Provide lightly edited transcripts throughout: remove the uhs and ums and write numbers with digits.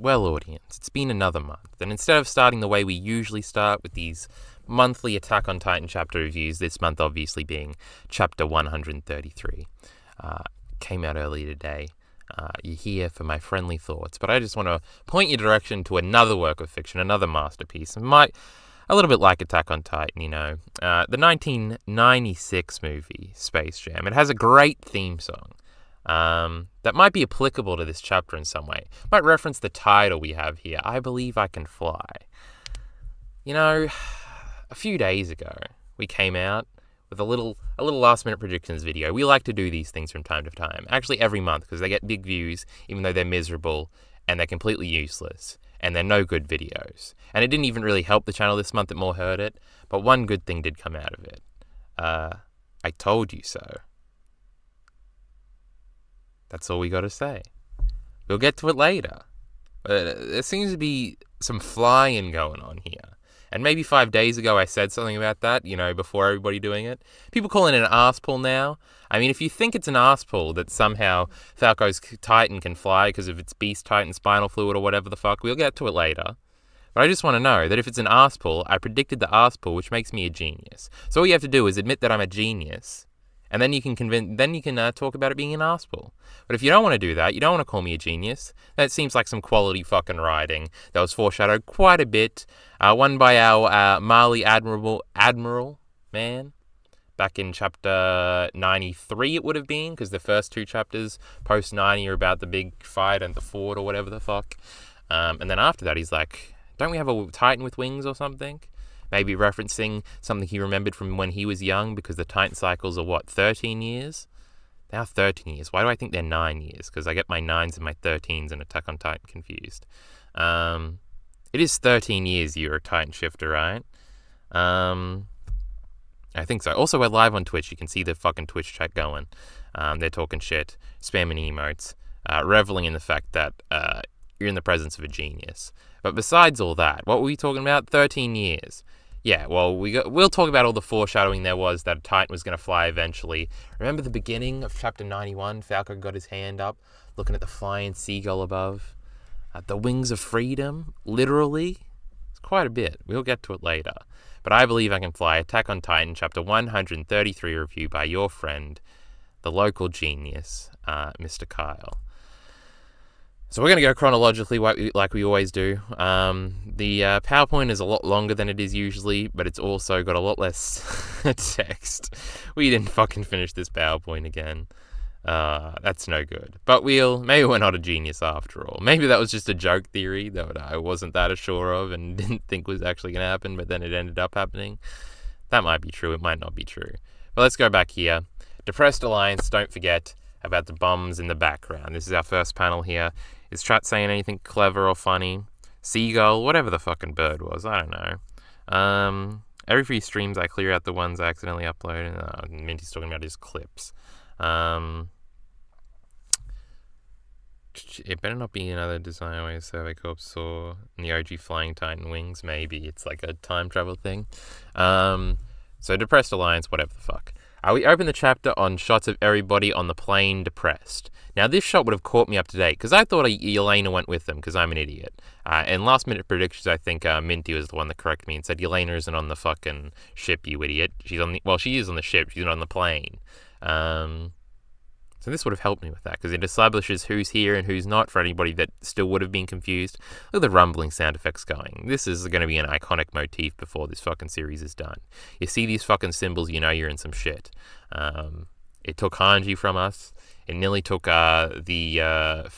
Well, audience, it's been another month, and instead of starting the way we usually start with these monthly Attack on Titan chapter reviews, this month obviously being chapter 133, came out earlier today. You're here for my friendly thoughts, but I just want to point your direction to another work of fiction, another masterpiece. A little bit like Attack on Titan, the 1996 movie Space Jam. It has a great theme song that might be applicable to this chapter in some way. Might reference the title we have here, I Believe I Can Fly. A few days ago, we came out with a little last-minute predictions video. We like to do these things from time to time. Actually, every month, because they get big views, even though they're miserable, and they're completely useless, and they're no good videos. And it didn't even really help the channel this month, it more hurt it, but one good thing did come out of it. I told you so. That's all we got to say. We'll get to it later. There seems to be some flying going on here. And maybe 5 days ago I said something about that, before everybody doing it. People calling it an arse pull now. I mean, if you think it's an arse pull that somehow Falco's Titan can fly because of its Beast Titan spinal fluid or whatever the fuck, we'll get to it later. But I just want to know that if it's an arse pull, I predicted the arse pull, which makes me a genius. So all you have to do is admit that I'm a genius. And then you can talk about it being an arsepull. But if you don't want to do that, you don't want to call me a genius. That seems like some quality fucking writing that was foreshadowed quite a bit. One by our Marley Admiral man back in chapter 93 it would have been, because the first two chapters post 90 are about the big fight and the fort or whatever the fuck. And then after that he's like, don't we have a Titan with wings or something? Maybe referencing something he remembered from when he was young, because the Titan cycles are, 13 years? They are 13 years. Why do I think they're 9 years? Because I get my 9s and my 13s in Attack on Titan confused. It is 13 years you're a Titan shifter, right? I think so. Also, we're live on Twitch. You can see the fucking Twitch chat going. They're talking shit, spamming emotes, reveling in the fact that you're in the presence of a genius. But besides all that, what were we talking about? 13 years. Yeah, well, we'll talk about all the foreshadowing there was that a Titan was going to fly eventually. Remember the beginning of chapter 91? Falco got his hand up, looking at the flying seagull above. The wings of freedom, literally. It's quite a bit. We'll get to it later. But I Believe I Can Fly, Attack on Titan, chapter 133 review by your friend, the local genius, Mr. Kyle. So we're going to go chronologically like we always do. The PowerPoint is a lot longer than it is usually, but it's also got a lot less text. We didn't fucking finish this PowerPoint again. That's no good. But maybe we're not a genius after all. Maybe that was just a joke theory that I wasn't that sure of and didn't think was actually going to happen, but then it ended up happening. That might be true. It might not be true. But let's go back here. Depressed Alliance, don't forget about the bombs in the background. This is our first panel here. Is Chat saying anything clever or funny? Seagull, whatever the fucking bird was, I don't know. Every few streams I clear out the ones I accidentally upload. Minty's talking about his clips. It better not be another Design Away Survey Corps or the OG Flying Titan wings. Maybe it's like a time travel thing. So Depressed Alliance, whatever the fuck. We open the chapter on shots of everybody on the plane depressed. Now, this shot would have caught me up to date, because I thought Yelena went with them, because I'm an idiot. And last-minute predictions, I think Minty was the one that corrected me and said, Yelena isn't on the fucking ship, you idiot. She is on the ship, she's not on the plane. So this would have helped me with that, because it establishes who's here and who's not for anybody that still would have been confused. Look at the rumbling sound effects going. This is going to be an iconic motif before this fucking series is done. You see these fucking symbols, you know you're in some shit. It took Hanji from us. It nearly took the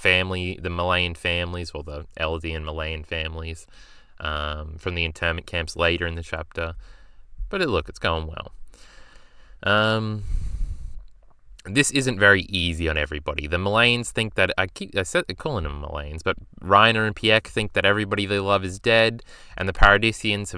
Malayan families, or the Eldian Malayan families, from the internment camps later in the chapter. But it's going well. This isn't very easy on everybody. The Malayans think that, I said calling them Malayans, but Reiner and Pieck think that everybody they love is dead, and the Paradisians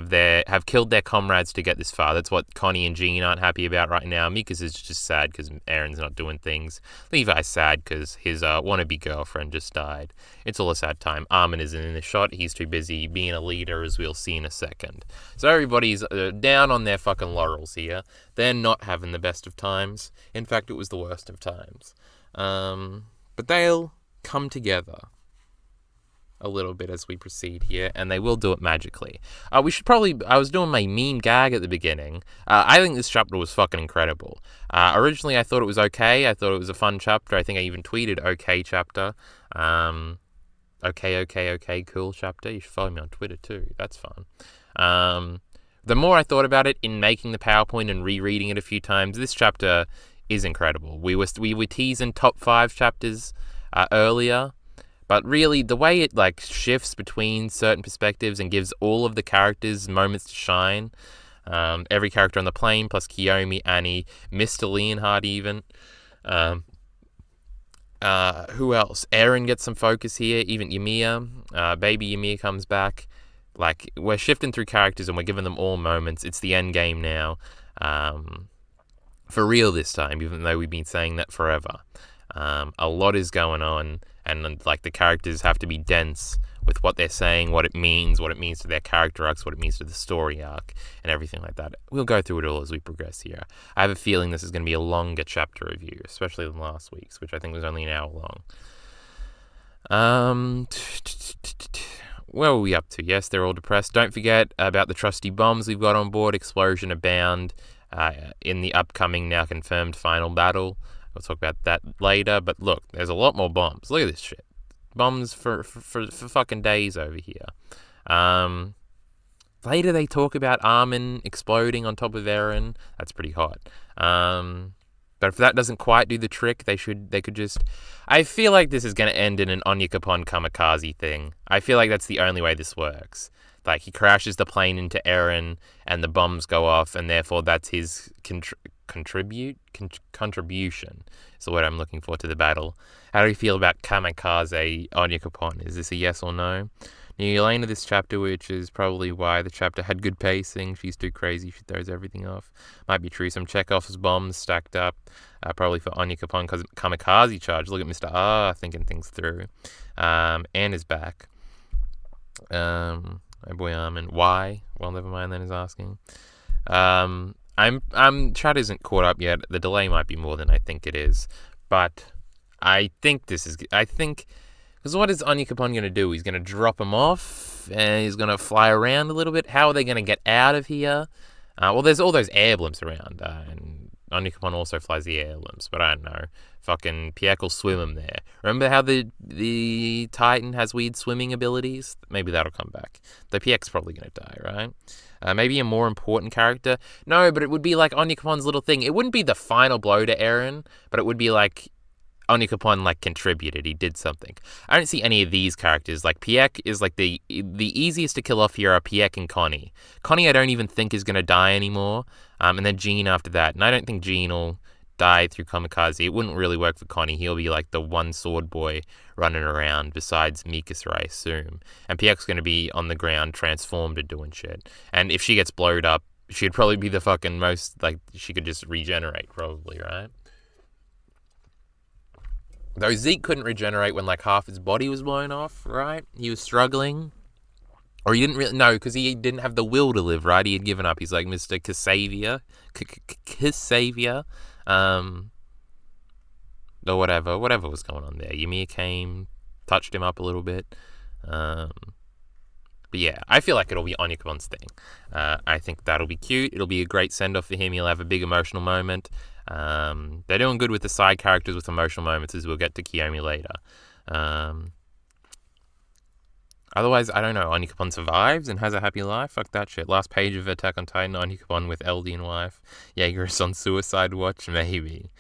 have killed their comrades to get this far. That's what Connie and Jean aren't happy about right now. Mika's is just sad because Eren's not doing things. Levi's sad because his wannabe girlfriend just died. It's all a sad time. Armin isn't in the shot. He's too busy being a leader, as we'll see in a second. So everybody's down on their fucking laurels here. They're not having the best of times. In fact, it was the worst of times. But they'll come together. a little bit as we proceed here, and they will do it magically. We should probably... I was doing my meme gag at the beginning. I think this chapter was fucking incredible. Originally, I thought it was okay. I thought it was a fun chapter. I think I even tweeted okay chapter. Okay, cool chapter. You should follow me on Twitter too. That's fun. The more I thought about it in making the PowerPoint and rereading it a few times, this chapter is incredible. We were teasing top 5 chapters earlier, but really the way it like shifts between certain perspectives and gives all of the characters moments to shine. Every character on the plane, plus Kiyomi, Annie, Mr. Leonhard even. Who else? Eren gets some focus here, even Ymir. Baby Ymir comes back. Like, we're shifting through characters and we're giving them all moments. It's the end game now. For real this time, even though we've been saying that forever. A lot is going on, and like the characters have to be dense with what they're saying, what it means to their character arcs, what it means to the story arc, and everything like that. We'll go through it all as we progress here. I have a feeling this is going to be a longer chapter review, especially than last week's, which I think was only an hour long. Where are we up to? Yes, they're all depressed. Don't forget about the trusty bombs we've got on board. Explosion abound in the upcoming, now confirmed final battle. We'll talk about that later. But look, there's a lot more bombs. Look at this shit. Bombs for fucking days over here. Later they talk about Armin exploding on top of Eren. That's pretty hot. But if that doesn't quite do the trick, they could just... I feel like this is going to end in an Onyekapon kamikaze thing. I feel like that's the only way this works. Like, he crashes the plane into Eren, and the bombs go off, and therefore that's his contribution is the word I'm looking for to the battle. How do you feel about kamikaze Onyekapon? Is this a yes or no? New Elena this chapter, which is probably why the chapter had good pacing. She's too crazy. She throws everything off. Might be true. Some Chekhov's bombs stacked up, probably for Onyekapon kamikaze charge. Look at Mr. R thinking things through. Anne is back. My boy Armin. Why? Well, never mind then is asking. Chat isn't caught up yet. The delay might be more than I think it is. But I think because what is Onyekapon going to do? He's going to drop him off, and he's going to fly around a little bit. How are they going to get out of here? Well, there's all those air blimps around, and Onyekapon also flies the air blimps, but I don't know. Fucking Pieck will swim him there. Remember how the Titan has weird swimming abilities? Maybe that'll come back. The Pieck's probably going to die, right? Maybe a more important character? No, but it would be like Onyekapon's little thing. It wouldn't be the final blow to Eren, but it would be like Onyekapon like contributed. He did something. I don't see any of these characters. Like Pieck is like the easiest to kill off here are Pieck and Connie. Connie I don't even think is going to die anymore. And then Jean after that. And I don't think Jean will die through kamikaze. It wouldn't really work for Connie. He'll be like the one sword boy running around besides Mikasa, I assume. And Pieck's going to be on the ground transformed and doing shit. And if she gets blowed up, she'd probably be the fucking most, like, she could just regenerate probably, right? Though Zeke couldn't regenerate when like half his body was blown off, right? He was struggling. Or he didn't really... No, because he didn't have the will to live, right? He had given up. He's like Mr. Kasavier. Kasavier. Or whatever. Whatever was going on there. Ymir came, touched him up a little bit. But yeah, I feel like it'll be Onyekapon's thing. I think that'll be cute. It'll be a great send-off for him. He'll have a big emotional moment. They're doing good with the side characters with emotional moments, as we'll get to Kiyomi later. Otherwise, I don't know. Onyekapon survives and has a happy life. Fuck that shit. Last page of Attack on Titan, Onyekapon with Eldian wife. Jaeger on suicide watch, maybe.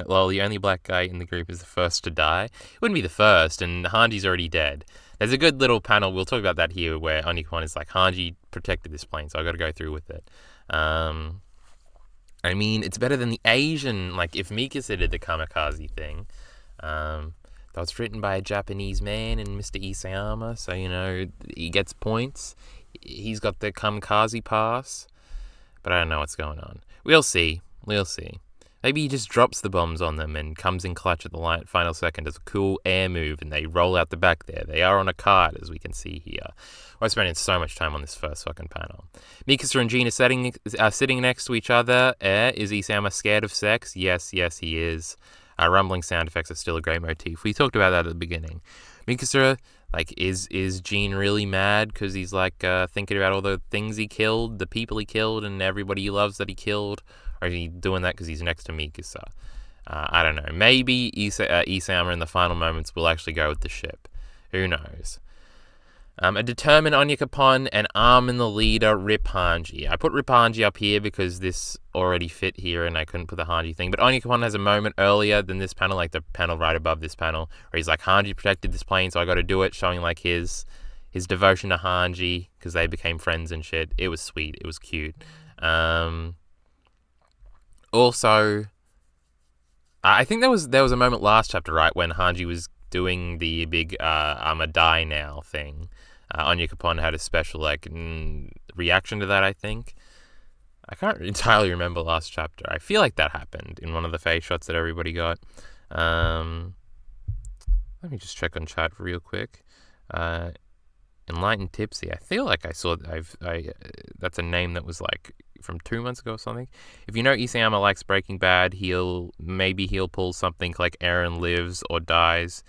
Well, the only black guy in the group is the first to die. It wouldn't be the first, and Hanji's already dead. There's a good little panel, we'll talk about that here, where Onyekapon is like, Hanji protected this plane, so I gotta go through with it. I mean, it's better than the Asian, like, if Mikasa did the kamikaze thing. That was written by a Japanese man and Mr. Isayama, so, you know, he gets points. He's got the kamikaze pass, but I don't know what's going on. We'll see. Maybe he just drops the bombs on them and comes in clutch at the final second as a cool air move, and they roll out the back there. They are on a cart, as we can see here. We're spending so much time on this first fucking panel. Mikasa and Jean are sitting next to each other. Is Isayama scared of sex? Yes, he is. Rumbling sound effects are still a great motif. We talked about that at the beginning. Mikasa Like, is Gene really mad because he's like thinking about all the things he killed, the people he killed, and everybody he loves that he killed? Or is he doing that because he's next to Mikasa? I don't know. Maybe Isayama in the final moments will actually go with the ship. Who knows? A determined Onyekapon and Armin the leader, Rip Hanji. I put Rip Hanji up here because this already fit here and I couldn't put the Hanji thing. But Onyekapon has a moment earlier than this panel, like the panel right above this panel, where he's like, Hanji protected this plane, so I got to do it, showing like his devotion to Hanji because they became friends and shit. It was sweet. It was cute. Also, I think there was a moment last chapter, right, when Hanji was doing the big I'm a die now thing. Onyekapon had a special reaction to that, I think. I can't entirely remember last chapter. I feel like that happened in one of the face shots that everybody got. Let me just check on chat real quick. Enlightened Tipsy. I feel like I saw that's a name that was like from 2 months ago or something. If you know Isayama likes Breaking Bad, he'll pull something like Eren lives or dies.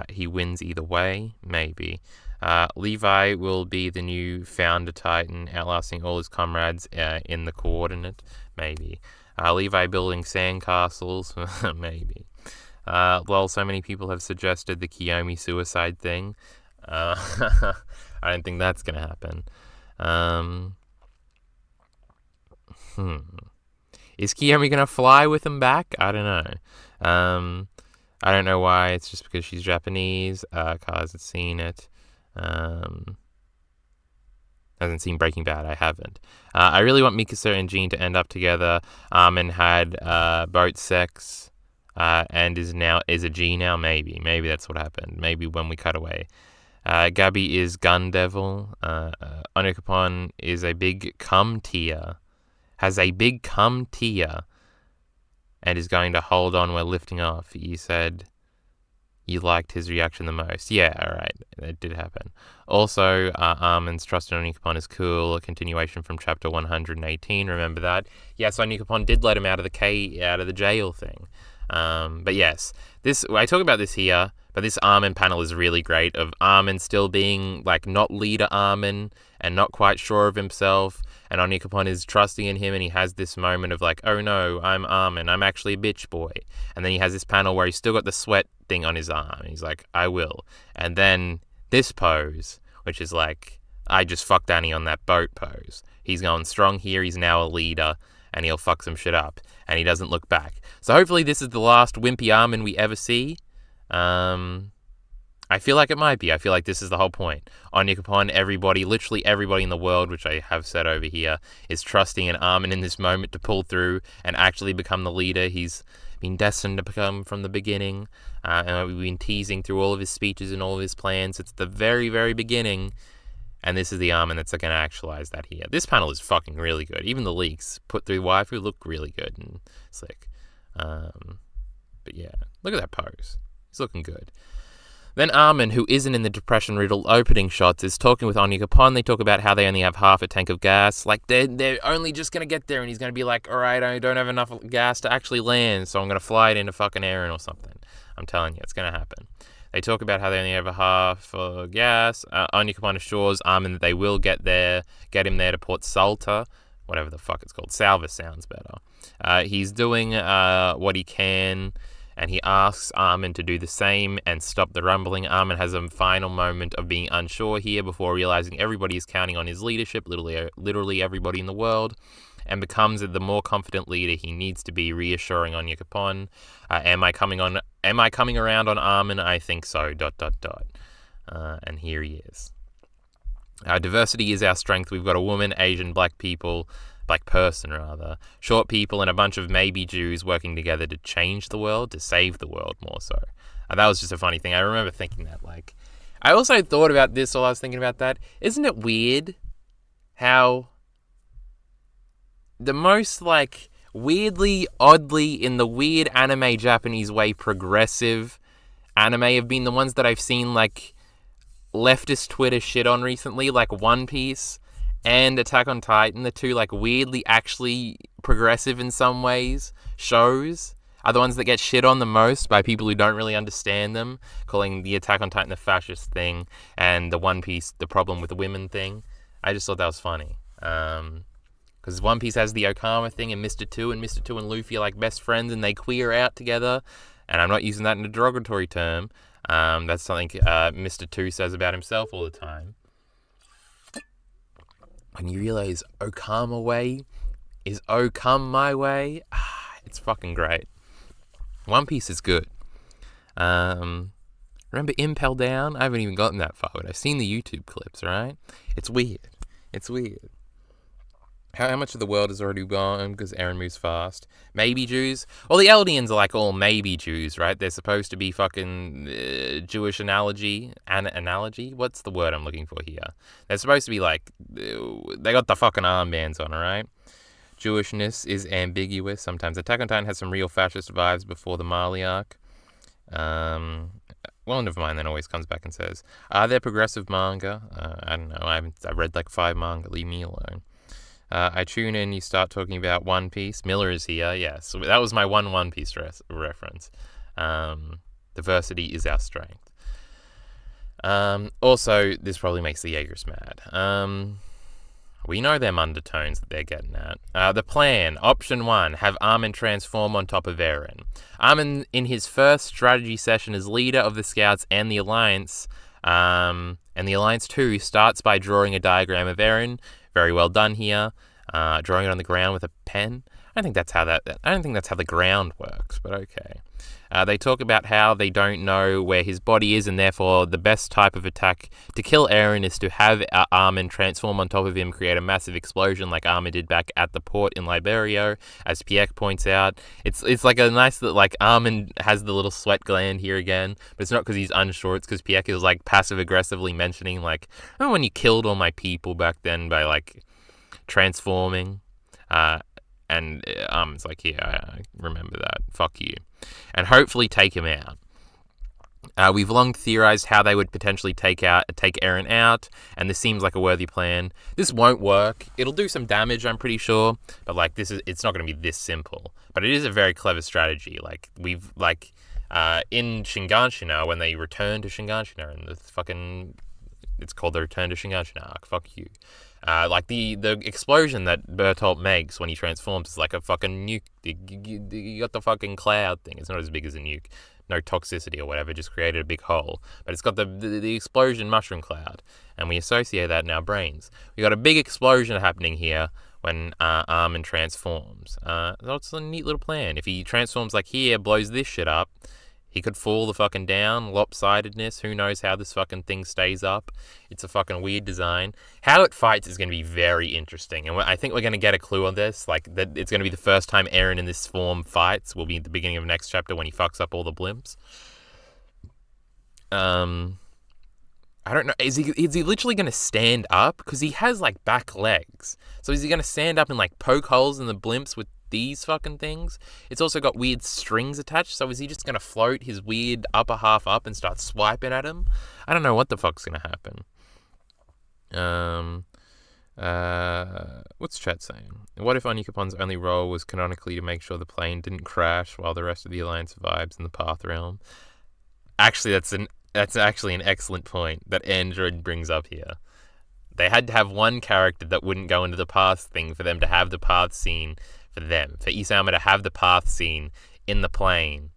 He wins either way, maybe. Levi will be the new founder titan, outlasting all his comrades in the coordinate, maybe. Levi building sandcastles, maybe. Well, so many people have suggested the Kiyomi suicide thing. I don't think that's going to happen. Is Kiyomi going to fly with him back? I don't know. I don't know why. It's just because she's Japanese. Kyle hasn't seen it. Hasn't seen Breaking Bad. I haven't. I really want Mikasa and Jean to end up together. And had boat sex. And is a G now. Maybe that's what happened. Maybe when we cut away. Gabi is Gun Devil. Onyekapon is a big cum tier. Has a big cum tier. And is going to hold on. We're lifting off. You said you liked his reaction the most. Yeah, alright. That did happen. Also, Armin's trust in Onyekapon is cool. A continuation from chapter 118. Remember that? Yes, Onyekapon did let him out of the jail thing. But yes, I talk about this here, but this Armin panel is really great, of Armin still being like not leader Armin and not quite sure of himself, and Onyekapon is trusting in him, and he has this moment of like, oh no, I'm Armin, I'm actually a bitch boy. And then he has this panel where he's still got the sweat thing on his arm, and he's like, I will. And then this pose, which is like, I just fucked Annie on that boat pose. He's going strong here, he's now a leader, and he'll fuck some shit up, and he doesn't look back. So hopefully this is the last wimpy Armin we ever see. I feel like it might be. I feel like this is the whole point. Onyekapon, everybody, literally everybody in the world, which I have said over here, is trusting in Armin in this moment to pull through and actually become the leader he's been destined to become from the beginning. And we've been teasing through all of his speeches and all of his plans. It's the very, very beginning. And this is the Armin that's going to actualize that here. This panel is fucking really good. Even the leaks put through waifu look really good and slick. But yeah, look at that pose. He's looking good. Then Armin, who isn't in the depression-riddled opening shots, is talking with Onyekapon. They talk about how they only have half a tank of gas. Like, they're only just going to get there, and he's going to be like, all right, I don't have enough gas to actually land, so I'm going to fly it into fucking Eren or something. I'm telling you, it's going to happen. They talk about how they only have a half gas. Onyekapon assures Armin that they will get him there to Port Salta, whatever the fuck it's called. Salva sounds better. He's doing what he can, and he asks Armin to do the same and stop the rumbling. Armin has a final moment of being unsure here before realizing everybody is counting on his leadership, literally everybody in the world, and becomes the more confident leader he needs to be, reassuring Onyekapon. Am I coming around on Armin? I think so. ... And here he is. Diversity is our strength. We've got a woman, Asian, black person, short people, and a bunch of maybe Jews working together to change the world, to save the world more so. That was just a funny thing. I remember thinking that, I also thought about this while I was thinking about that. Isn't it weird how the most, weirdly, oddly, in the weird anime Japanese way, progressive anime have been the ones that I've seen, leftist Twitter shit on recently, like One Piece and Attack on Titan, the two, weirdly actually progressive in some ways shows. are the ones that get shit on the most by people who don't really understand them, calling the Attack on Titan the fascist thing and the One Piece the problem with the women thing. I just thought that was funny. Because One Piece has the Okama thing, and Mr. 2 and Luffy are like best friends and they queer out together. And I'm not using that in a derogatory term. That's something Mr. 2 says about himself all the time. When you realize Okama way is O come my way, it's fucking great. One Piece is good. Remember Impel Down? I haven't even gotten that far, but I've seen the YouTube clips, right? It's weird. How much of the world is already gone because Eren moves fast? Maybe Jews? Well, the Eldians are like all maybe Jews, right? They're supposed to be fucking Jewish analogy. Analogy? What's the word I'm looking for here? They're supposed to be like, they got the fucking armbands on, alright? Jewishness is ambiguous. Sometimes Attack on Titan has some real fascist vibes before the Mali arc. Well, never mind, then always comes back and says, are there progressive manga? I don't know. I read like 5 manga. Leave me alone. I tune in, you start talking about One Piece. Miller is here, yes. So that was my One Piece reference. Diversity is our strength. Also, this probably makes the Jaegers mad. We know them undertones that they're getting at. The plan, option 1, have Armin transform on top of Eren. Armin, in his first strategy session as leader of the Scouts and the Alliance, and the Alliance 2 starts by drawing a diagram of Eren. Very well done here. Drawing it on the ground with a pen. I don't think that's how the ground works, but okay. They talk about how they don't know where his body is, and therefore the best type of attack to kill Eren is to have Armin transform on top of him, create a massive explosion like Armin did back at the port in Liberio, as Pieck points out. It's like a nice that like Armin has the little sweat gland here again, but it's not because he's unsure. It's because Pieck is like passive aggressively mentioning like, oh, when you killed all my people back then by like transforming. And Armin's like, yeah, I remember that. Fuck you. And hopefully take him out. We've long theorized how they would potentially take Eren out, and this seems like a worthy plan. This won't work. It'll do some damage, I'm pretty sure, but like it's not going to be this simple. But it is a very clever strategy. Like in Shinganshina, when they return to Shinganshina, and it's called the Return to Shinganshina arc. Fuck you. Like the explosion that Bertolt makes when he transforms is like a fucking nuke. You got the fucking cloud thing. It's not as big as a nuke. No toxicity or whatever, just created a big hole. But it's got the explosion mushroom cloud. And we associate that in our brains. We got a big explosion happening here when Armin transforms. That's a neat little plan. If he transforms like here, blows this shit up, he could fall the fucking down, lopsidedness, who knows how this fucking thing stays up. It's a fucking weird design. How it fights is going to be very interesting, and I think we're going to get a clue on this, like that it's going to be the first time Eren in this form fights, will be at the beginning of next chapter when he fucks up all the blimps. I don't know, is he literally going to stand up? Because he has like back legs. So is he going to stand up and like poke holes in the blimps with these fucking things? It's also got weird strings attached, so is he just gonna float his weird upper half up and start swiping at him? I don't know what the fuck's gonna happen. What's chat saying? What if Onikapon's only role was canonically to make sure the plane didn't crash while the rest of the Alliance survives in the Path Realm? Actually, that's actually an excellent point that Android brings up here. They had to have one character that wouldn't go into the Path thing for them to have the Path scene for them, for Isama to have the Path scene in the plane.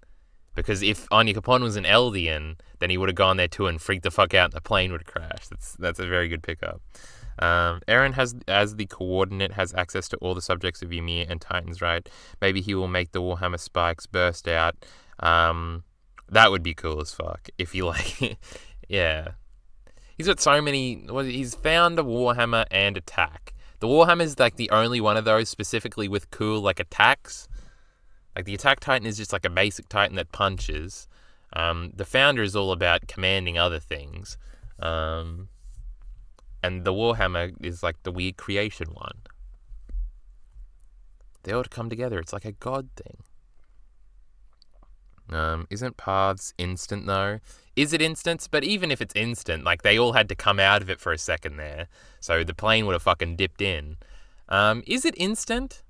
Because if Onyankopon was an Eldian, then he would have gone there too and freaked the fuck out and the plane would have crashed. That's a very good pickup. Eren has, as the coordinate, has access to all the subjects of Ymir and Titans, right? Maybe he will make the Warhammer spikes burst out. That would be cool as fuck. If you like, yeah. He's got so many, he's found a Warhammer and attack. The Warhammer is like the only one of those specifically with cool like attacks. Like the attack titan is just like a basic titan that punches. The founder is all about commanding other things. And the Warhammer is like the weird creation one. They all come together. It's like a god thing. Isn't paths instant though? Is it instant? But even if it's instant, like they all had to come out of it for a second there. So the plane would have fucking dipped in. Is it instant?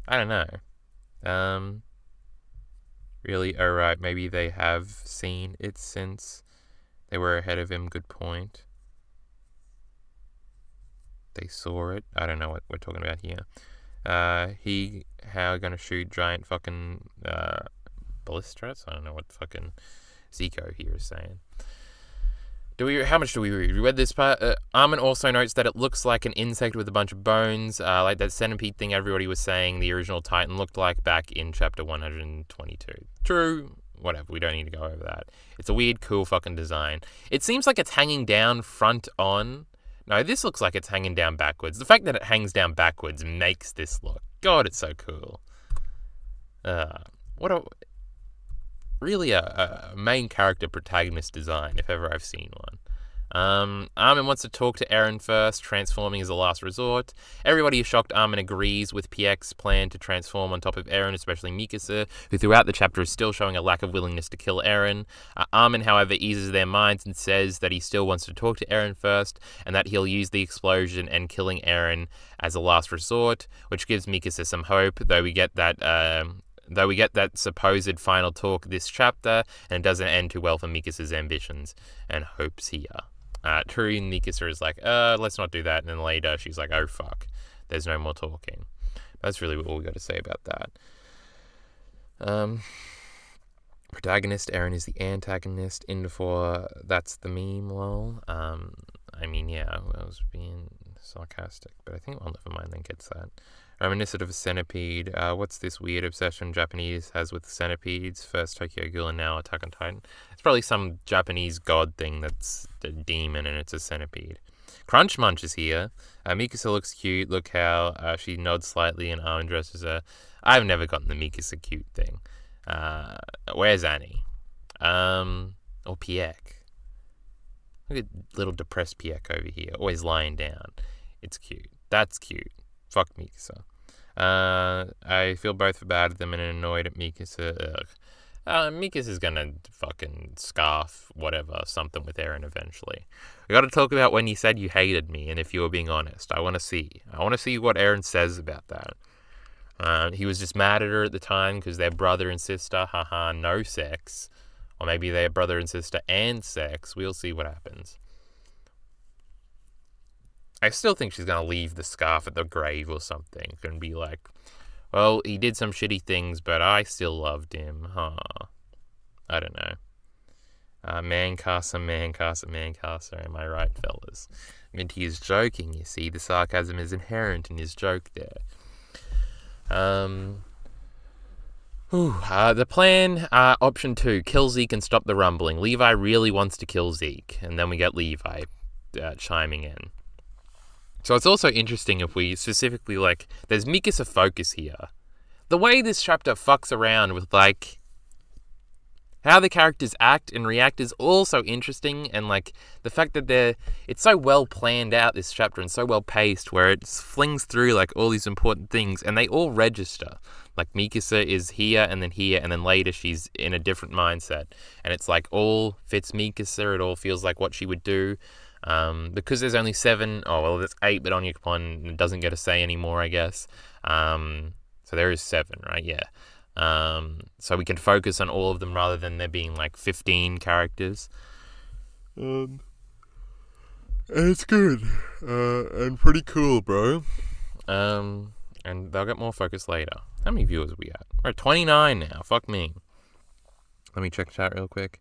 I don't know. Really? Oh, right. Maybe they have seen it since they were ahead of him. Good point. They saw it. I don't know what we're talking about here. How gonna shoot giant fucking ballistas? I don't know what fucking Zico here is saying. How much do we read? We read this part. Armin also notes that it looks like an insect with a bunch of bones, like that centipede thing everybody was saying the original Titan looked like back in chapter 122. True. Whatever. We don't need to go over that. It's a weird, cool fucking design. It seems like it's hanging down front on. No, this looks like it's hanging down backwards. The fact that it hangs down backwards makes this look. God, it's so cool. Really a main character protagonist design, if ever I've seen one. Armin wants to talk to Eren first, transforming is a last resort. Everybody is shocked Armin agrees with PX's plan to transform on top of Eren, especially Mikasa, who throughout the chapter is still showing a lack of willingness to kill Eren. Armin, however, eases their minds and says that he still wants to talk to Eren first, and that he'll use the explosion and killing Eren as a last resort, which gives Mikasa some hope, though we get that supposed final talk this chapter, and it doesn't end too well for Mikasa's ambitions and hopes here. True, Mikasa is like, let's not do that, and then later she's like, oh fuck, there's no more talking. That's really all we got to say about that. Protagonist, Eren is the antagonist. Indafor, that's the meme, lol. I mean, yeah, I was being sarcastic, but I think I'll never mind then gets that. Reminiscent of a centipede. What's this weird obsession Japanese has with centipedes? First Tokyo Ghoul and now Attack on Titan. It's probably some Japanese god thing that's a demon and it's a centipede. Crunch Munch is here. Mikasa looks cute. Look how she nods slightly and Armin dresses her. I've never gotten the Mikasa cute thing. Where's Annie? Or Piek. Look at little depressed Piek over here, always lying down. It's cute. That's cute. Fuck Mikasa. I feel both bad at them and annoyed at Mikasa. Mikasa's gonna fucking scarf something with Eren eventually. We gotta talk about when you said you hated me and if you were being honest. I wanna see what Eren says about that. He was just mad at her at the time because they're brother and sister. Haha, no sex. Or maybe they're brother and sister and sex. We'll see what happens. I still think she's going to leave the scarf at the grave or something and be like, well, he did some shitty things, but I still loved him. Huh. I don't know. Man casa. Am I right, fellas? Minty is joking, you see. The sarcasm is inherent in his joke there. The plan, option 2, kill Zeke and stop the rumbling. Levi really wants to kill Zeke. And then we get Levi chiming in. So it's also interesting if we specifically, there's Mikasa focus here. The way this chapter fucks around with, how the characters act and react is also interesting, and, the fact that it's so well planned out, this chapter, and so well paced, where it flings through, all these important things, and they all register. Mikasa is here, and then later she's in a different mindset. And it's, all fits Mikasa, it all feels like what she would do. Because there's only 7, there's 8, but Onyekupon doesn't get a say anymore, I guess. So there is 7, right? Yeah. So we can focus on all of them rather than there being 15 characters. And it's good. And pretty cool, bro. And they'll get more focus later. How many viewers are we at? We're at 29 now. Fuck me. Let me check chat real quick.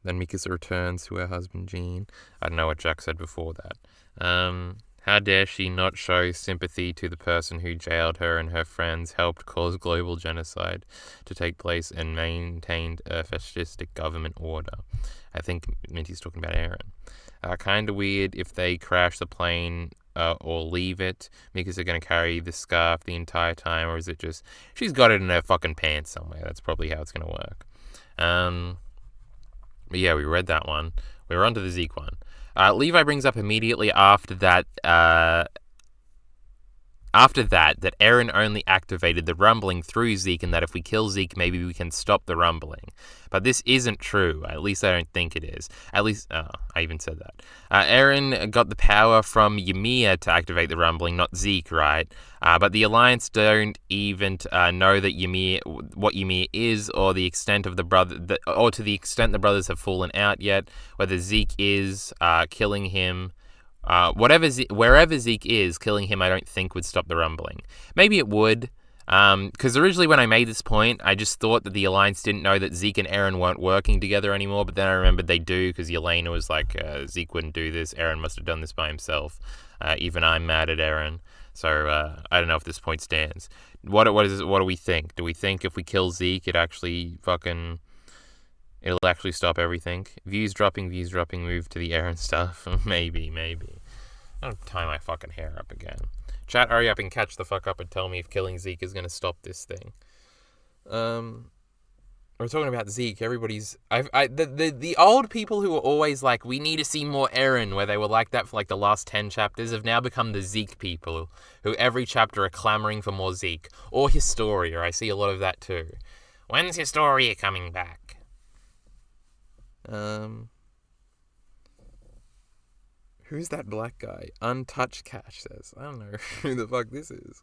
Then Mikasa returns to her husband, Jean. I don't know what Jack said before that. How dare she not show sympathy to the person who jailed her and her friends, helped cause global genocide to take place, and maintained a fascistic government order? I think Minty's talking about Eren. Kind of weird if they crash the plane or leave it. Mikasa going to carry the scarf the entire time, or is it just she's got it in her fucking pants somewhere? That's probably how it's going to work. But yeah, we read that one. We're on to the Zeke one. Levi brings up immediately after that After that Eren only activated the rumbling through Zeke, and that if we kill Zeke, maybe we can stop the rumbling. But this isn't true. At least I don't think it is. At least, I even said that. Eren got the power from Ymir to activate the rumbling, not Zeke, right? But the Alliance don't even know that what Ymir is, or the extent of or to the extent the brothers have fallen out yet. Whether Zeke is killing him. Wherever Zeke is, killing him I don't think would stop the rumbling. Maybe it would, because originally when I made this point, I just thought that the Alliance didn't know that Zeke and Eren weren't working together anymore, but then I remembered they do, because Yelena was like, Zeke wouldn't do this, Eren must have done this by himself. Even I'm mad at Eren, so I don't know if this point stands. What do we think? Do we think if we kill Zeke, it'll actually stop everything? Views dropping, move to the Eren stuff. maybe. I'll tie my fucking hair up again. Chat, hurry up and catch the fuck up and tell me if killing Zeke is going to stop this thing. We're talking about Zeke. Everybody's... The old people who were always like, we need to see more Eren, where they were like that for like the last 10 chapters, have now become the Zeke people, who every chapter are clamoring for more Zeke. Or Historia. I see a lot of that too. When's Historia coming back? Who's that black guy? Untouched Cash says. I don't know who the fuck this is.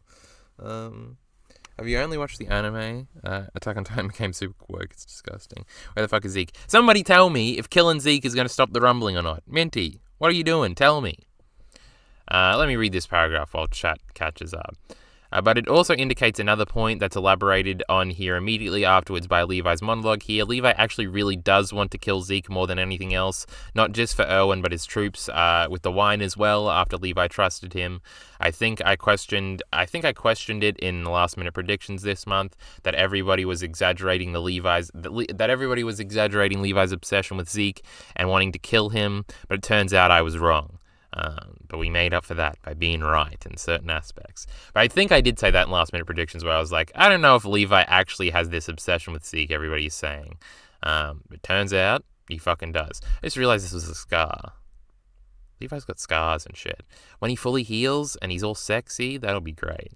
Have you only watched the anime? Attack on Titan became super woke. It's disgusting. Where the fuck is Zeke? Somebody tell me if killing Zeke is going to stop the rumbling or not. Minty, what are you doing? Tell me. Let me read this paragraph while chat catches up. But it also indicates another point that's elaborated on here immediately afterwards by Levi's monologue here. Levi actually really does want to kill Zeke more than anything else, not just for Erwin, but his troops, with the wine as well, after Levi trusted him. I think I questioned it in the last minute predictions this month, that everybody was exaggerating Levi's obsession with Zeke and wanting to kill him, but it turns out I was wrong. But we made up for that by being right in certain aspects. But I think I did say that in last minute predictions, where I was like, I don't know if Levi actually has this obsession with Zeke everybody's saying. It turns out he fucking does. I just realized this was a scar. Levi's got scars and shit. When he fully heals and he's all sexy, that'll be great.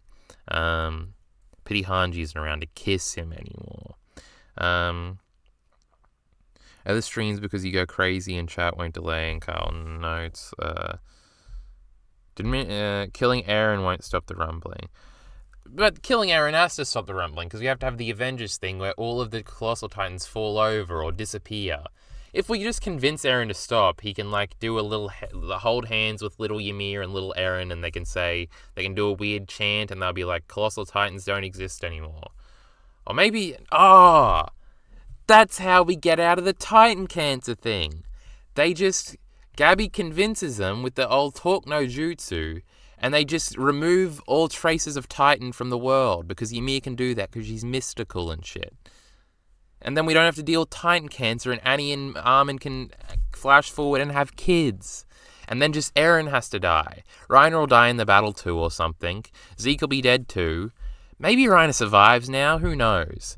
Pity Hanji isn't around to kiss him anymore. Other streams because you go crazy and chat won't delay, and Carl notes. Killing Eren won't stop the rumbling. But killing Eren has to stop the rumbling, because we have to have the Avengers thing where all of the Colossal Titans fall over or disappear. If we just convince Eren to stop, he can like do hold hands with little Ymir and little Eren, and they can do a weird chant, and they'll be like, Colossal Titans don't exist anymore. Or maybe, that's how we get out of the Titan cancer thing. Gabi convinces them with the old talk no jutsu, and they just remove all traces of Titan from the world, because Ymir can do that, because she's mystical and shit. And then we don't have to deal with Titan cancer, and Annie and Armin can flash forward and have kids. And then just Eren has to die. Reiner will die in the battle too or something. Zeke will be dead too. Maybe Reiner survives now, who knows?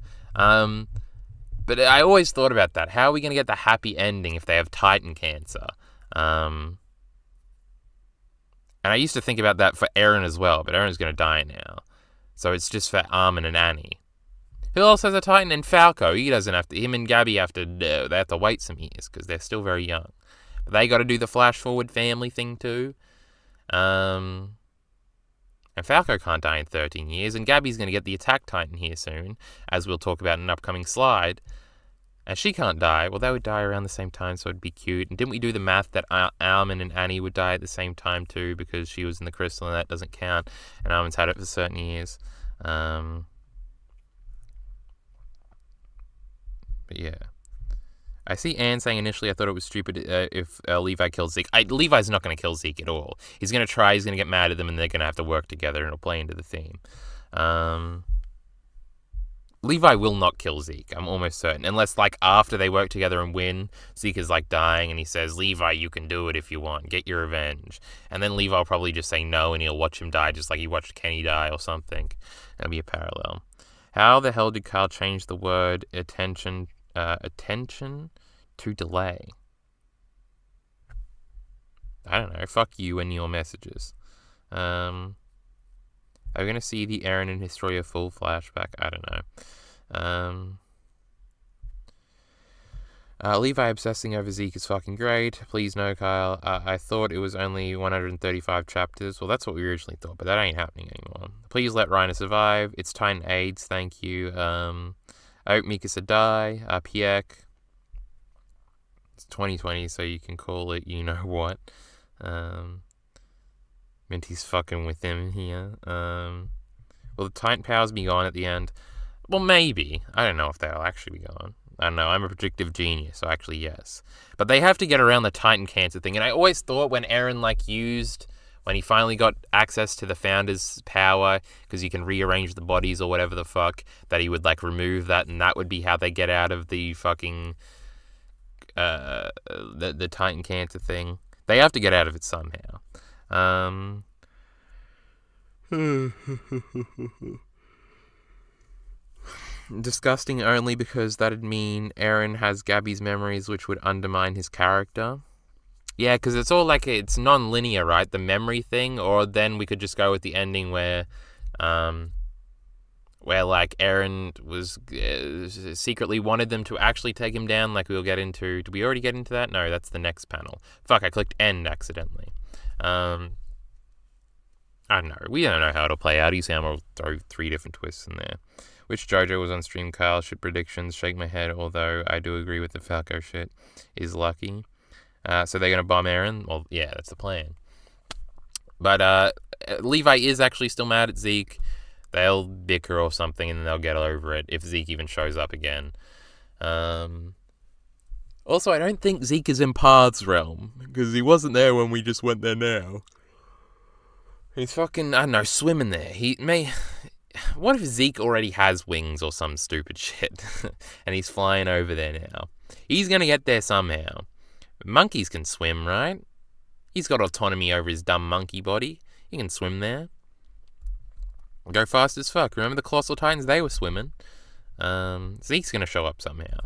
But I always thought about that. How are we going to get the happy ending if they have Titan cancer? And I used to think about that for Eren as well, but Eren's going to die now. So it's just for Armin and Annie. Who else has a Titan? And Falco. Him and Gabi they have to wait some years because they're still very young. But they got to do the flash forward family thing too. And Falco can't die in 13 years, and Gabi's going to get the Attack Titan here soon, as we'll talk about in an upcoming slide. And she can't die. Well, they would die around the same time, so it'd be cute. And didn't we do the math that Armin and Annie would die at the same time too, because she was in the crystal and that doesn't count, and Armin's had it for certain years. But yeah. I see Anne saying initially I thought it was stupid if Levi killed Zeke. Levi's not going to kill Zeke at all. He's going to try, he's going to get mad at them, and they're going to have to work together, and it'll play into the theme. Levi will not kill Zeke, I'm almost certain. Unless, like, after they work together and win, Zeke is, like, dying, and he says, Levi, you can do it if you want. Get your revenge. And then Levi will probably just say no, and he'll watch him die, just like he watched Kenny die or something. That'll be a parallel. How the hell did Carl change the word attention to delay? I don't know. Fuck you and your messages. Are we going to see the Eren and Historia full flashback? I don't know. Levi obsessing over Zeke is fucking great. Please no, Kyle. I thought it was only 135 chapters. Well, that's what we originally thought, but that ain't happening anymore. Please let Reiner survive. It's Titan AIDS, thank you. I hope Mikasa die. Piek. It's 2020, so you can call it you know what. Minty's fucking with him here. Will the Titan powers be gone at the end? Well, maybe. I don't know if they'll actually be gone. I don't know, I'm a predictive genius, so actually yes. But they have to get around the Titan cancer thing, and I always thought when Eren, when he finally got access to the Founder's power, because you can rearrange the bodies or whatever the fuck, that he would, remove that, and that would be how they get out of the fucking, the Titan cancer thing. They have to get out of it somehow. Disgusting only because that'd mean Eren has Gabi's memories, which would undermine his character. Yeah, because it's all it's non-linear, right? The memory thing, or then we could just go with the ending where Eren was secretly wanted them to actually take him down, we'll get into. Did we already get into that? No, that's the next panel. Fuck, I clicked end accidentally. I don't know. We don't know how it'll play out. You see, I'm going to throw 3 different twists in there. Which JoJo was on stream, Kyle? Shit predictions, shake my head, although I do agree with the Falco shit. Is lucky. So they're going to bomb Eren? Well, yeah, that's the plan. But Levi is actually still mad at Zeke. They'll bicker or something and then they'll get over it if Zeke even shows up again. Also, I don't think Zeke is in Parth's realm, because he wasn't there when we just went there now. He's fucking, I don't know, swimming there. What if Zeke already has wings or some stupid shit and he's flying over there now? He's going to get there somehow. Monkeys can swim, right? He's got autonomy over his dumb monkey body. He can swim there. Go fast as fuck. Remember the Colossal Titans? They were swimming. Zeke's going to show up somehow.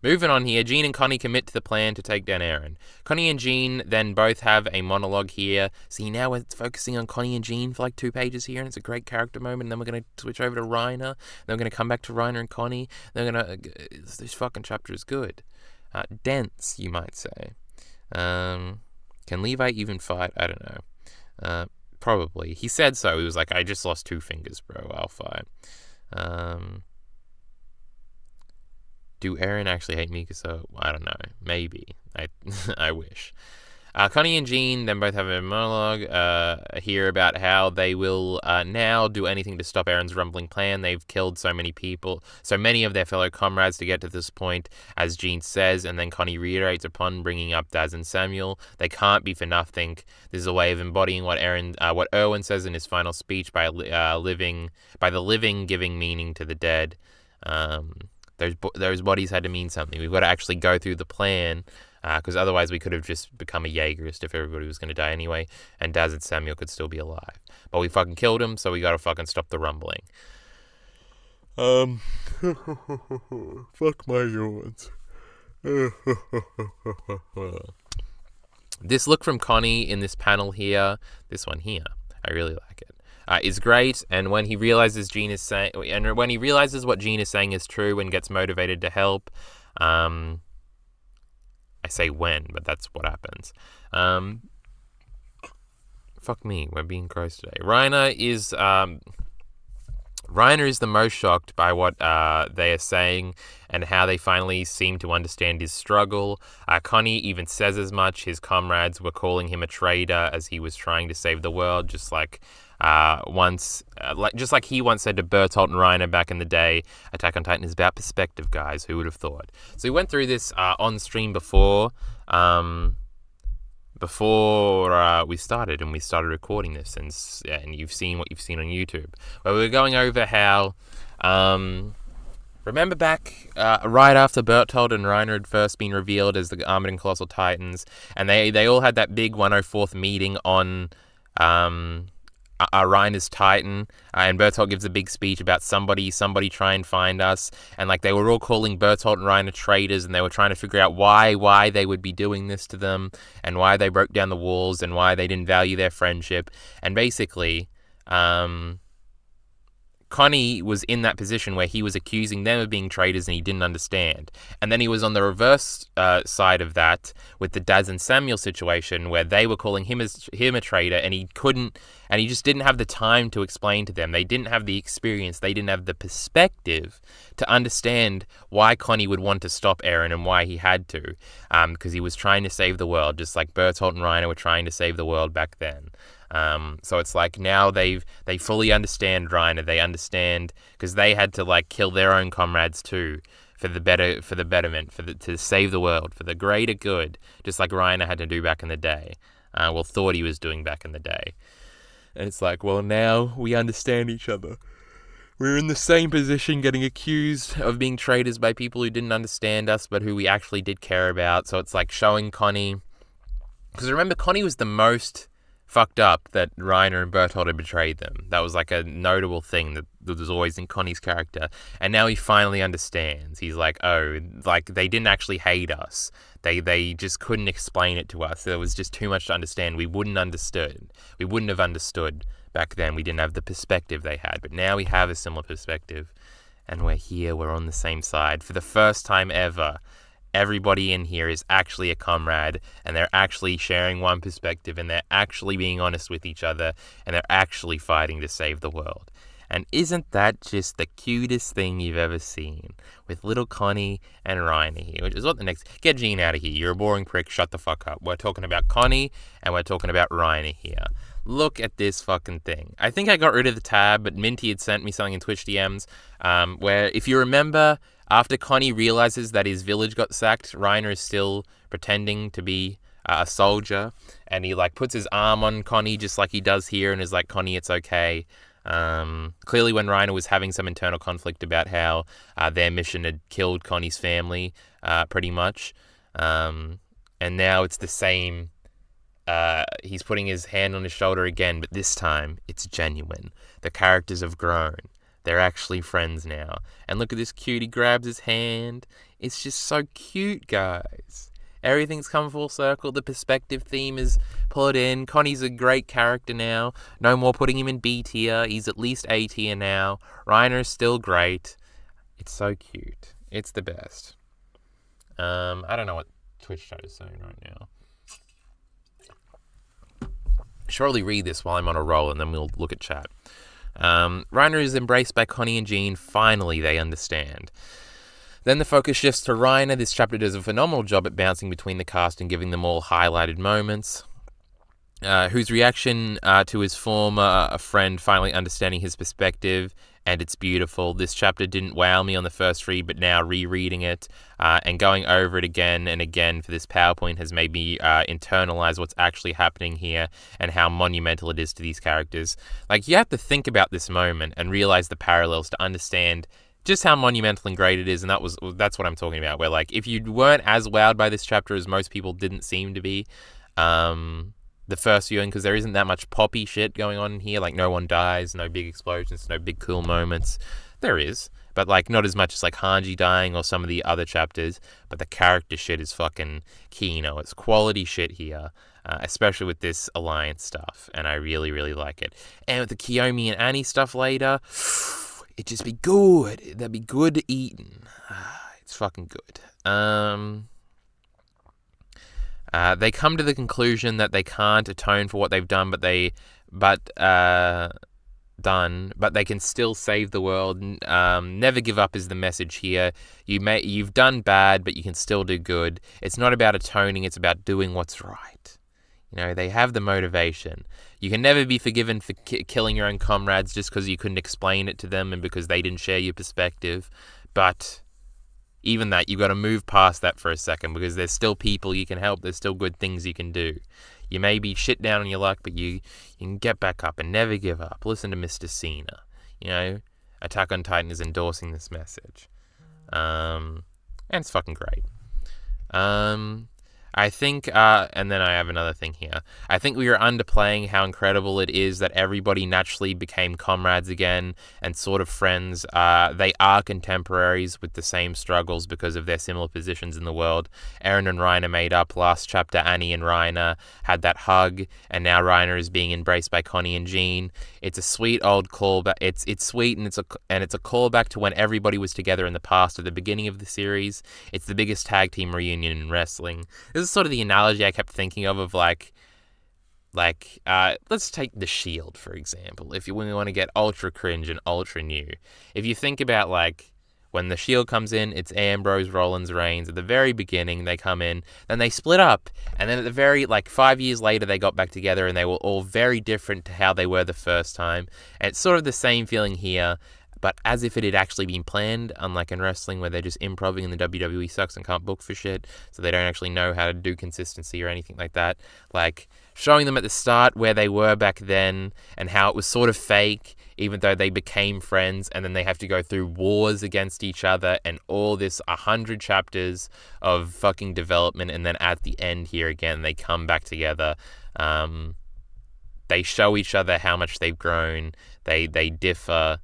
Moving on here, Jean and Connie commit to the plan to take down Eren. Connie and Jean then both have a monologue here. See, now we're focusing on Connie and Jean for 2 pages here, and it's a great character moment, and then we're going to switch over to Reiner, then we're going to come back to Reiner and Connie, then we're going to... This fucking chapter is good. Dense, you might say. Can Levi even fight? I don't know. Probably. He said so. He was like, I just lost 2 fingers, bro. I'll fight. Do Eren actually hate Mikasa? I don't know. Maybe. I wish. Connie and Jean then both have a monologue here about how they will now do anything to stop Eren's rumbling plan. They've killed so many people, so many of their fellow comrades to get to this point, as Jean says, and then Connie reiterates upon bringing up Daz and Samuel. They can't be for nothing. This is a way of embodying what Erwin says in his final speech by the living giving meaning to the dead. Those bodies had to mean something. We've got to actually go through the plan, because otherwise we could have just become a Jaegerist if everybody was going to die anyway, and Daz and Samuel could still be alive. But we fucking killed them, so we got to fucking stop the rumbling. Fuck my yawns. This look from Connie in this panel here, this one here, I really like it. Is great, and when he realizes what Jean is saying is true and gets motivated to help, I say when, but that's what happens. Fuck me, we're being gross today. Reiner is the most shocked by what they are saying and how they finally seem to understand his struggle. Connie even says as much. His comrades were calling him a traitor as he was trying to save the world, just like he once said to Bertolt and Reiner back in the day. Attack on Titan is about perspective, guys. Who would have thought? So we went through this on stream before we started, and we started recording this, and you've seen what you've seen on YouTube, where we were going over how remember back right after Bertolt and Reiner had first been revealed as the Armored and Colossal Titans, and they all had that big 104th meeting on Reiner's Titan, and Bertolt gives a big speech about somebody try and find us, and they were all calling Bertolt and Reiner traitors, and they were trying to figure out why they would be doing this to them, and why they broke down the walls, and why they didn't value their friendship. And basically Connie was in that position where he was accusing them of being traitors and he didn't understand. And then he was on the reverse side of that with the Daz and Samuel situation where they were calling him a traitor and he couldn't, and he just didn't have the time to explain to them. They didn't have the experience. They didn't have the perspective to understand why Connie would want to stop Eren and why he had to, because he was trying to save the world, just like Bertolt and Reiner were trying to save the world back then. So it's like now they fully understand Reiner. They understand because they had to like kill their own comrades too for the betterment, to save the world, for the greater good, just like Reiner had to do back in the day. Thought he was doing back in the day. And it's like, well, now we understand each other. We're in the same position, getting accused of being traitors by people who didn't understand us, but who we actually did care about. So it's like showing Connie, because remember, Connie was the most fucked up that Reiner and Bertolt had betrayed them. That was like a notable thing that was always in Connie's character. And now he finally understands. He's like, oh, like they didn't actually hate us. They just couldn't explain it to us. There was just too much to understand. We wouldn't have understood back then. We didn't have the perspective they had. But now we have a similar perspective. And we're here. We're on the same side. For the first time ever, everybody in here is actually a comrade, and they're actually sharing one perspective, and they're actually being honest with each other, and they're actually fighting to save the world. And isn't that just the cutest thing you've ever seen? With little Connie and Reiner here, which is what the next... Get Gene out of here. You're a boring prick. Shut the fuck up. We're talking about Connie, and we're talking about Reiner here. Look at this fucking thing. I think I got rid of the tab, but Minty had sent me something in Twitch DMs, where, if you remember, after Connie realizes that his village got sacked, Reiner is still pretending to be a soldier, and he like puts his arm on Connie just like he does here, and is like, Connie, it's okay. Clearly when Reiner was having some internal conflict about how their mission had killed Connie's family, pretty much. And now it's the same. He's putting his hand on his shoulder again, but this time it's genuine. The characters have grown. They're actually friends now. And look at this cute. He grabs his hand. It's just so cute, guys. Everything's come full circle. The perspective theme is put in. Connie's a great character now. No more putting him in B tier. He's at least A tier now. Reiner's still great. It's so cute. It's the best. I don't know what Twitch chat is saying right now. Surely read this while I'm on a roll, and then we'll look at chat. Reiner is embraced by Connie and Jean. Finally, they understand. Then the focus shifts to Reiner. This chapter does a phenomenal job at bouncing between the cast and giving them all highlighted moments. Whose reaction to his former friend finally understanding his perspective, and it's beautiful. This chapter didn't wow me on the first read, but now rereading it and going over it again and again for this PowerPoint has made me internalize what's actually happening here and how monumental it is to these characters. Like, you have to think about this moment and realize the parallels to understand just how monumental and great it is, and that's what I'm talking about, where, like, if you weren't as wowed by this chapter as most people didn't seem to be, the first viewing, because there isn't that much poppy shit going on here, like, no one dies, no big explosions, no big cool moments. There is, but, like, not as much as, like, Hanji dying or some of the other chapters, but the character shit is fucking key, you know, it's quality shit here, especially with this alliance stuff, and I really, really like it. And with the Kiyomi and Annie stuff later, it'd just be good. That'd be good eating. It's fucking good. They come to the conclusion that they can't atone for what they've done, but they can still save the world. Never give up is the message here. You've done bad, but you can still do good. It's not about atoning. It's about doing what's right. You know, they have the motivation. You can never be forgiven for killing your own comrades just because you couldn't explain it to them and because they didn't share your perspective. But even that, you've got to move past that for a second, because there's still people you can help. There's still good things you can do. You may be shit down on your luck, but you can get back up and never give up. Listen to Mr. Cena. You know, Attack on Titan is endorsing this message. And it's fucking great. I think, and then I have another thing here. I think we are underplaying how incredible it is that everybody naturally became comrades again and sort of friends. They are contemporaries with the same struggles because of their similar positions in the world. Eren and Reiner made up last chapter. Annie and Reiner had that hug, and now Reiner is being embraced by Connie and Jean. It's a sweet old callback. It's sweet, and it's a callback to when everybody was together in the past at the beginning of the series. It's the biggest tag team reunion in wrestling. This is sort of the analogy I kept thinking of like, let's take The Shield, for example. If you want to get ultra cringe and ultra new. If you think about, like, when The Shield comes in, it's Ambrose, Rollins, Reigns. At the very beginning, they come in, then they split up, and then at the very, 5 years later, they got back together, and they were all very different to how they were the first time. And it's sort of the same feeling here, but as if it had actually been planned, unlike in wrestling where they're just improvising and the WWE sucks and can't book for shit, so they don't actually know how to do consistency or anything like that. Like, showing them at the start where they were back then and how it was sort of fake, even though they became friends, and then they have to go through wars against each other and all this 100 chapters of fucking development, and then at the end here again, they come back together. They show each other how much they've grown, they differ,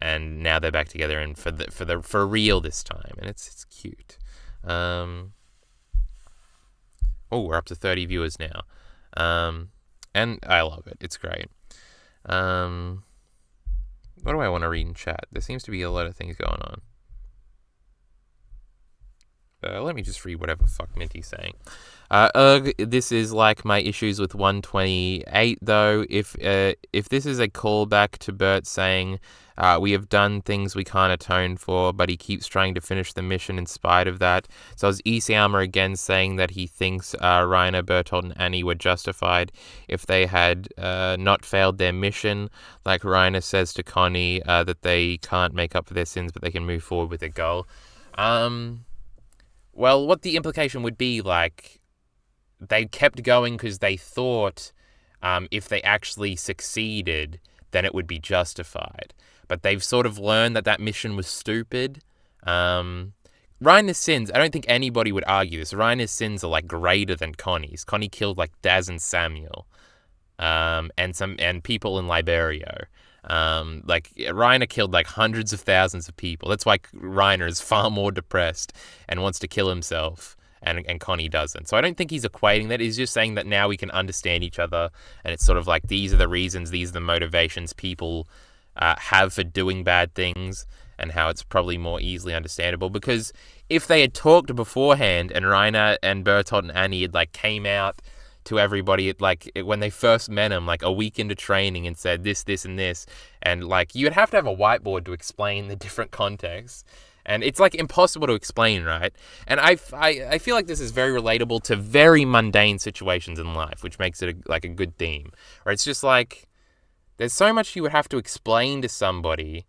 and now they're back together and for real this time, and it's cute. We're up to 30 viewers now, and I love it. It's great. What do I want to read in chat? There seems to be a lot of things going on. Let me just read whatever fuck Minty's saying. This is like my issues with 128, though. If this is a callback to Bert saying, we have done things we can't atone for, but he keeps trying to finish the mission in spite of that. So is Isayama again saying that he thinks Reiner, Bertolt, and Annie were justified if they had not failed their mission? Like Reiner says to Connie that they can't make up for their sins, but they can move forward with their goal. Well, what the implication would be, like, they kept going because they thought if they actually succeeded, then it would be justified. But they've sort of learned that mission was stupid. Reiner's sins, I don't think anybody would argue this. Reiner's sins are, like, greater than Connie's. Connie killed, like, Daz and Samuel, and people in Liberio. Reiner killed like hundreds of thousands of people. That's why Reiner is far more depressed and wants to kill himself, and Connie doesn't. So I don't think he's equating that. He's just saying that now we can understand each other, and it's sort of like these are the reasons, these are the motivations people have for doing bad things, and how it's probably more easily understandable. Because if they had talked beforehand, and Reiner and Bertolt and Annie had, like, came out to everybody, when they first met him, like, a week into training, and said this, and this, and, like, you'd have to have a whiteboard to explain the different contexts, and it's, like, impossible to explain, right? And I feel like this is very relatable to very mundane situations in life, which makes it a good theme, where it's just like, there's so much you would have to explain to somebody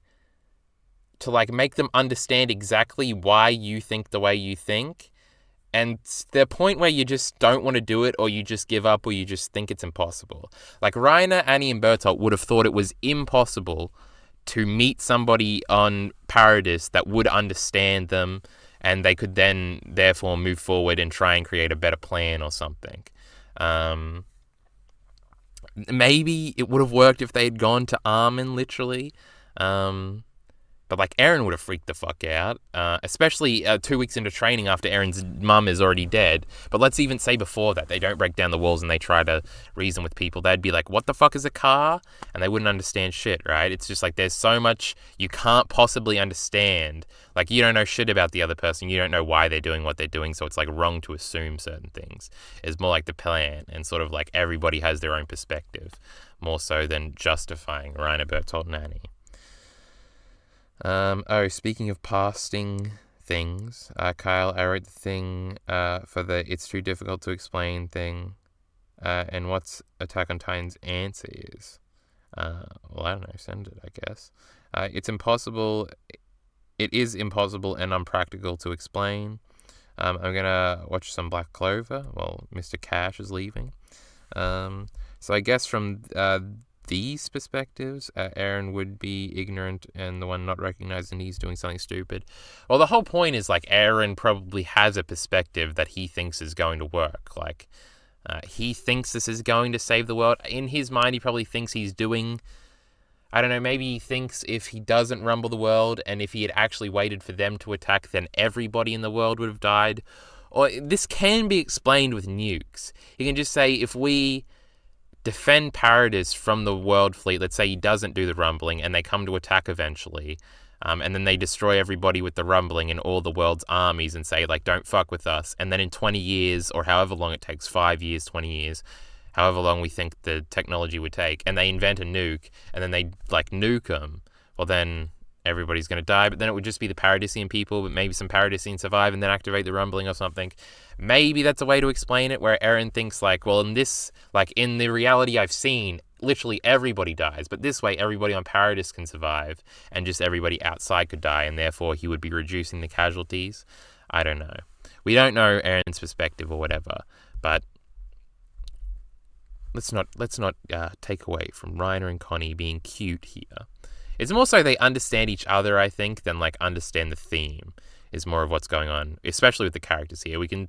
to, like, make them understand exactly why you think the way you think. And the point where you just don't want to do it, or you just give up, or you just think it's impossible. Like, Reiner, Annie, and Bertolt would have thought it was impossible to meet somebody on Paradis that would understand them, and they could then, therefore, move forward and try and create a better plan or something. Maybe it would have worked if they had gone to Armin, literally. But, like, Eren would have freaked the fuck out, especially 2 weeks into training after Eren's mum is already dead. But let's even say before that, they don't break down the walls and they try to reason with people. They'd be like, what the fuck is a car? And they wouldn't understand shit, right? It's just like there's so much you can't possibly understand. Like, you don't know shit about the other person. You don't know why they're doing what they're doing, so it's, like, wrong to assume certain things. It's more like the plan, and sort of like everybody has their own perspective, more so than justifying Reiner, Bertolt, and Annie. Speaking of pasting things, Kyle, I wrote the thing for the it's too difficult to explain thing, and what's Attack on Titan's answer is. Well, I don't know, send it, I guess. It is impossible and unpractical to explain. I'm gonna watch some Black Clover. Well, Mr. Cash is leaving. So I guess from these perspectives, Eren would be ignorant and the one not recognizing he's doing something stupid. Well, the whole point is, like, Eren probably has a perspective that he thinks is going to work. Like, he thinks this is going to save the world. In his mind, he probably thinks he's doing... I don't know, maybe he thinks if he doesn't rumble the world and if he had actually waited for them to attack, then everybody in the world would have died. Or this can be explained with nukes. You can just say, if we defend Paradis from the world fleet, let's say he doesn't do the rumbling and they come to attack eventually, and then they destroy everybody with the rumbling and all the world's armies and say, like, don't fuck with us. And then in 20 years, or however long it takes, 5 years, 20 years, however long we think the technology would take, and they invent a nuke, and then they, like, nuke them, well, then everybody's going to die. But then it would just be the Paradisian people, but maybe some Paradisians survive and then activate the rumbling or something. Maybe that's a way to explain it, where Eren thinks, like, well, in this, like, in the reality I've seen, literally everybody dies, but this way everybody on Paradis can survive, and just everybody outside could die, and therefore he would be reducing the casualties. I don't know. We don't know Eren's perspective or whatever, but let's not take away from Reiner and Connie being cute here. It's more so they understand each other, I think, than, like, understand the theme is more of what's going on, especially with the characters here. We can,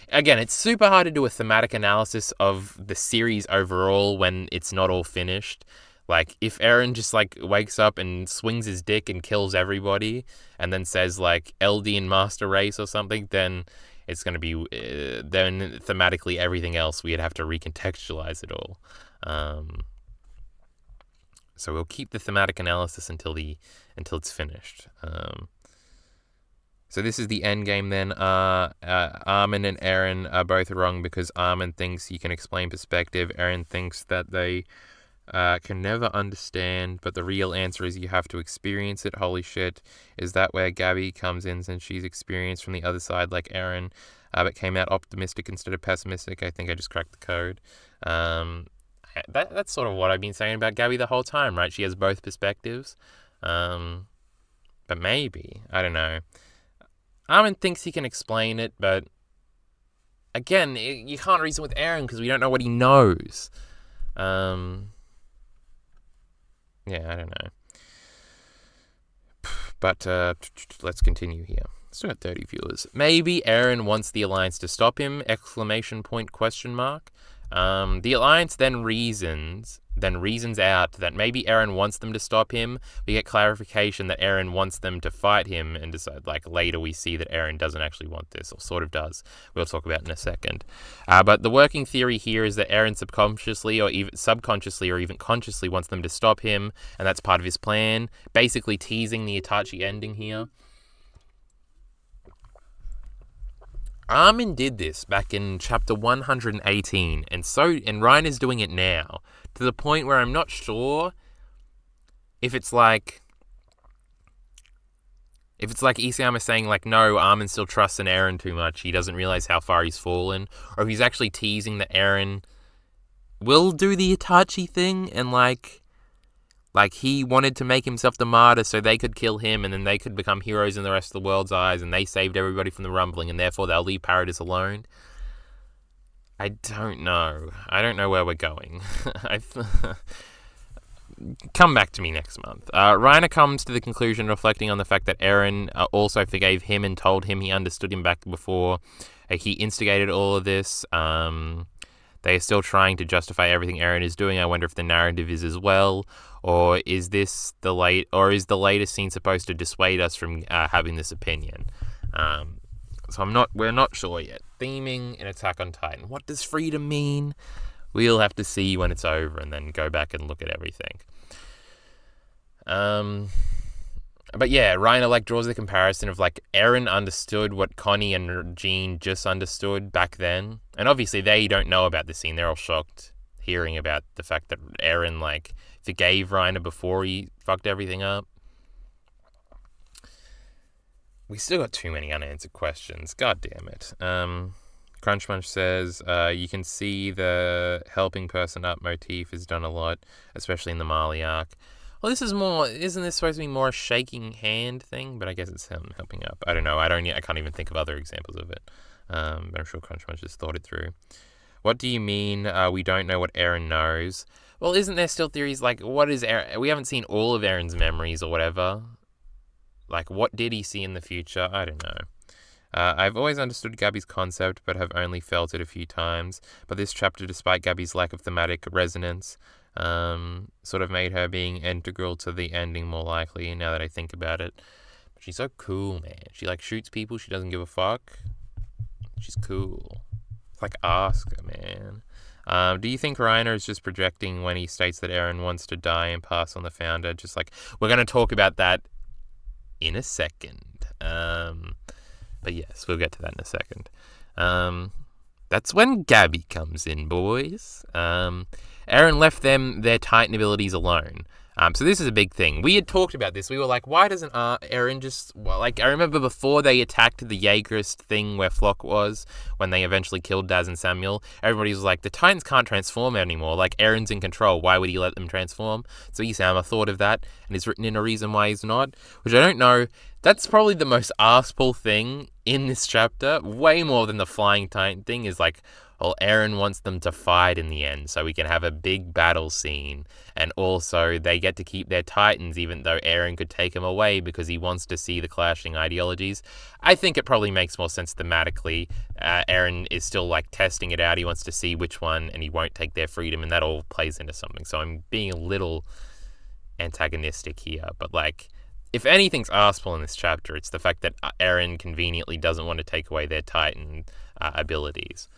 again, it's super hard to do a thematic analysis of the series overall when it's not all finished. Like, if Eren just, like, wakes up and swings his dick and kills everybody and then says, like, Eldian Master Race or something, then it's going to be, then thematically everything else, we'd have to recontextualize it all. So we'll keep the thematic analysis until it's finished. So this is the end game then. Armin and Eren are both wrong because Armin thinks he can explain perspective. Eren thinks that they can never understand, but the real answer is you have to experience it. Holy shit. Is that where Gabi comes in, since she's experienced from the other side like Eren, but came out optimistic instead of pessimistic? I think I just cracked the code. That's sort of what I've been saying about Gabi the whole time, right? She has both perspectives. But maybe, I don't know. Armin thinks he can explain it, but again, you can't reason with Eren because we don't know what he knows. Yeah, I don't know. But let's continue here. Still got 30 viewers. Maybe Eren wants the Alliance to stop him! ! Question mark. The Alliance then reasons out that maybe Eren wants them to stop him. We get clarification that Eren wants them to fight him, and decide, like, later we see that Eren doesn't actually want this, or sort of does. We'll talk about it in a second. But the working theory here is that Eren subconsciously or even consciously wants them to stop him, and that's part of his plan. Basically teasing the Itachi ending here. Armin did this back in chapter 118, and Reiner's doing it now, to the point where I'm not sure if it's like Isayama saying, like, no, Armin still trusts in Eren too much, he doesn't realize how far he's fallen, or if he's actually teasing that Eren will do the Itachi thing, and like he wanted to make himself the martyr so they could kill him, and then they could become heroes in the rest of the world's eyes, and they saved everybody from the rumbling, and therefore they'll leave Paradis alone. I don't know. I don't know where we're going. Come back to me next month. Reiner comes to the conclusion, reflecting on the fact that Eren also forgave him and told him he understood him back before he instigated all of this. They are still trying to justify everything Eren is doing. I wonder if the narrative is as well, or is the latest scene supposed to dissuade us from having this opinion? So we're not sure yet. Theming in Attack on Titan. What does freedom mean? We'll have to see when it's over and then go back and look at everything. But yeah, Reiner draws the comparison of Eren understood what Connie and Jean just understood back then. And obviously they don't know about this scene. They're all shocked hearing about the fact that Eren forgave Reiner before he fucked everything up. We still got too many unanswered questions. God damn it. Crunch Munch says, you can see the helping person up motif is done a lot, especially in the Marley arc. Well, isn't this supposed to be more a shaking hand thing? But I guess it's him helping up. I don't know. I can't even think of other examples of it. But I'm sure Crunch Munch just thought it through. What do you mean we don't know what Eren knows? Well, isn't there still theories like, what is Eren? We haven't seen all of Eren's memories or whatever. Like, what did he see in the future? I don't know. I've always understood Gabi's concept, but have only felt it a few times. But this chapter, despite Gabi's lack of thematic resonance, sort of made her being integral to the ending more likely, now that I think about it. But she's so cool, man. She, like, shoots people. She doesn't give a fuck. She's cool. It's like, ask her, man. Do you think Reiner is just projecting when he states that Eren wants to die and pass on the founder? Just like, we're going to talk about that in a second. But yes, we'll get to that in a second. That's when Gabi comes in, boys. Eren left them their Titan abilities alone. So this is a big thing. We had talked about this. We were like, why doesn't Eren just... Well, like, I remember before they attacked the Jaegerist thing where Flock was, when they eventually killed Daz and Samuel, everybody was like, the Titans can't transform anymore. Like, Eren's in control. Why would he let them transform? So Isama thought of that, and he's written in a reason why he's not, which I don't know. That's probably the most arsehole thing in this chapter, way more than the flying Titan thing, is like, well, Eren wants them to fight in the end so we can have a big battle scene. And also, they get to keep their Titans even though Eren could take them away because he wants to see the clashing ideologies. I think it probably makes more sense thematically. Eren is still, like, testing it out. He wants to see which one, and he won't take their freedom, and that all plays into something. So I'm being a little antagonistic here, but, like, if anything's arsehole in this chapter, it's the fact that Eren conveniently doesn't want to take away their Titan abilities.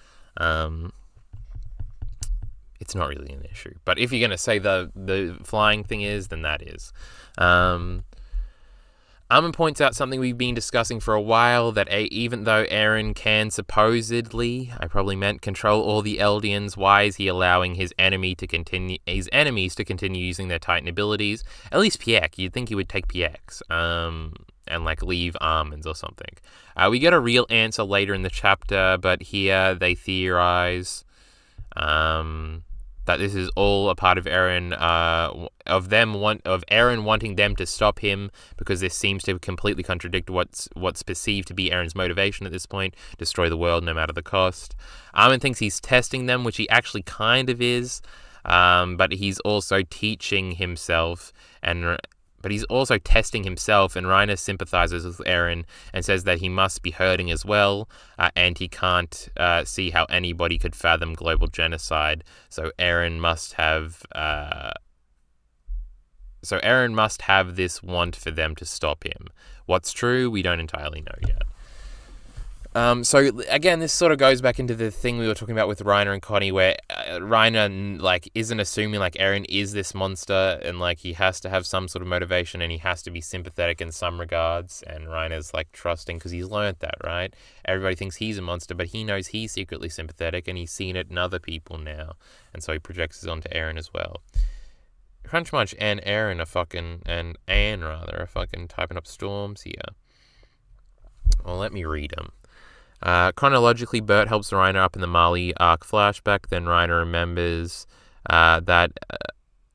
It's not really an issue. But if you're going to say the flying thing is, then that is. Armin points out something we've been discussing for a while, that even though Eren can supposedly, I probably meant, control all the Eldians, why is he allowing his enemies to continue using their Titan abilities? At least Pieck. You'd think he would take Pieck's, and, like, leave Armin's or something. We get a real answer later in the chapter, but here they theorize that this is all a part of Eren, of Eren wanting them to stop him, because this seems to completely contradict what's perceived to be Eren's motivation at this point: destroy the world no matter the cost. Armin thinks he's testing them, which he actually kind of is, but he's also teaching himself But he's also testing himself, and Reiner sympathizes with Eren and says that he must be hurting as well, and he can't see how anybody could fathom global genocide. So Eren must have this want for them to stop him. What's true, we don't entirely know yet. So again, this sort of goes back into the thing we were talking about with Reiner and Connie, where Reiner, like, isn't assuming, like, Eren is this monster, and, like, he has to have some sort of motivation, and he has to be sympathetic in some regards, and Reiner's, like, trusting because he's learned that, right? Everybody thinks he's a monster, but he knows he's secretly sympathetic, and he's seen it in other people now, and so he projects this onto Eren as well. Crunch Munch and Eren are fucking typing up storms here. Well, let me read them. Chronologically, Bert helps Reiner up in the Mali arc flashback. Then Reiner remembers that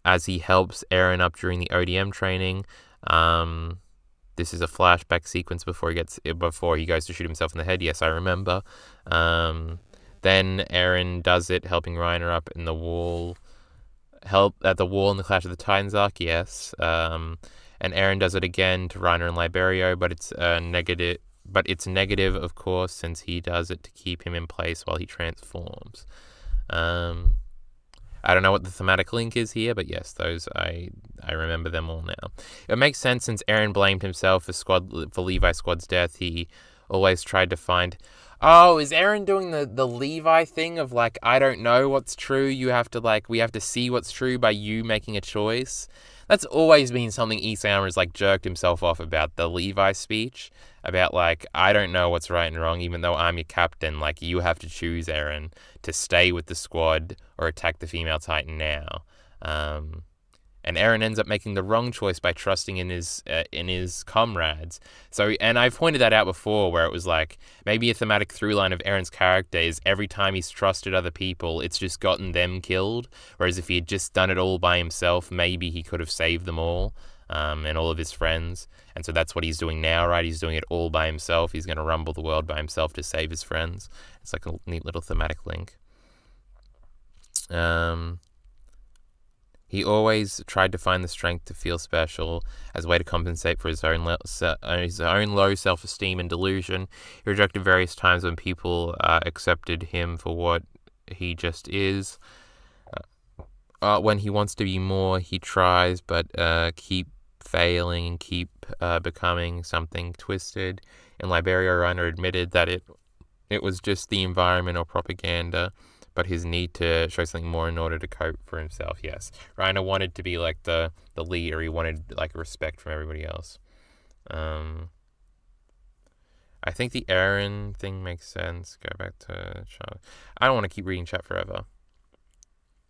as he helps Eren up during the ODM training. This is a flashback sequence before he goes to shoot himself in the head. Yes, I remember. Then Eren does it, helping Reiner up in the wall. Help at the wall in the Clash of the Titans arc. Yes. And Eren does it again to Reiner and Liberio, but it's negative. But it's negative, of course, since he does it to keep him in place while he transforms. I don't know what the thematic link is here, but yes, those I remember them all now. It makes sense since Eren blamed himself for Levi Squad's death. He always tried to find... Oh, is Eren doing the Levi thing of, like, I don't know what's true, we have to see what's true by you making a choice? That's always been something Isayama has, like, jerked himself off about, the Levi speech, about, like, I don't know what's right and wrong, even though I'm your captain, like, you have to choose, Eren, to stay with the squad or attack the female Titan now. And Eren ends up making the wrong choice by trusting in his comrades. So, and I've pointed that out before, where it was like, maybe a thematic through line of Eren's character is every time he's trusted other people, it's just gotten them killed. Whereas if he had just done it all by himself, maybe he could have saved them all, and all of his friends. And so that's what he's doing now, right? He's doing it all by himself. He's going to rumble the world by himself to save his friends. It's like a neat little thematic link. He always tried to find the strength to feel special as a way to compensate for his own low self-esteem and delusion. He rejected various times when people accepted him for what he just is. When he wants to be more, he tries, but keep failing and keep becoming something twisted. In Liberia, Reiner admitted that it was just the environment or propaganda, but his need to show something more in order to cope for himself. Yes, Reiner wanted to be like the leader. He wanted like respect from everybody else. I think the Eren thing makes sense. Go back to chat. I don't want to keep reading chat forever.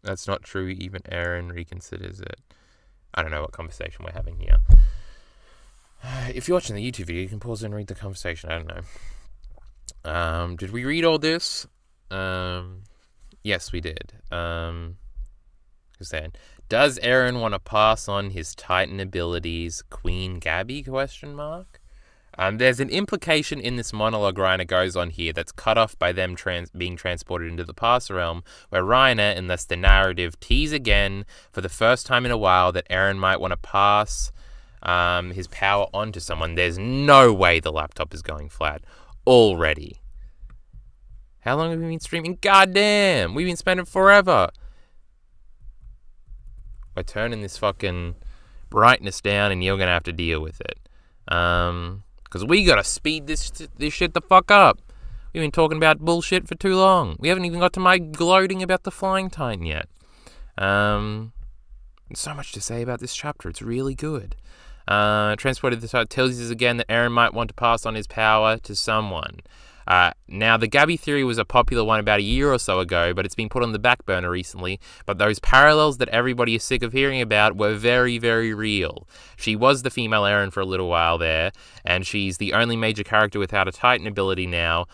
That's not true. Even Eren reconsiders it. I don't know what conversation we're having here. If you're watching the YouTube video, you can pause and read the conversation. I don't know. Did we read all this? Yes, we did. Who's then? Does Eren want to pass on his Titan abilities? Queen GABI? There's an implication in this monologue Reiner goes on here that's cut off by them being transported into the past realm, where Reiner, and thus the narrative, tease again for the first time in a while that Eren might want to pass his power on to someone. There's no way the laptop is going flat already. How long have we been streaming? Goddamn! We've been spending forever. We're turning this fucking brightness down and you're going to have to deal with it. Because we got to speed this shit the fuck up. We've been talking about bullshit for too long. We haven't even got to my gloating about the Flying Titan yet. There's so much to say about this chapter. It's really good. Transported the Titan tells us again that Eren might want to pass on his power to someone. Now, the GABI theory was a popular one about a year or so ago, but it's been put on the back burner recently. But those parallels that everybody is sick of hearing about were very, very real. She was the female Eren for a little while there, and she's the only major character without a Titan ability now,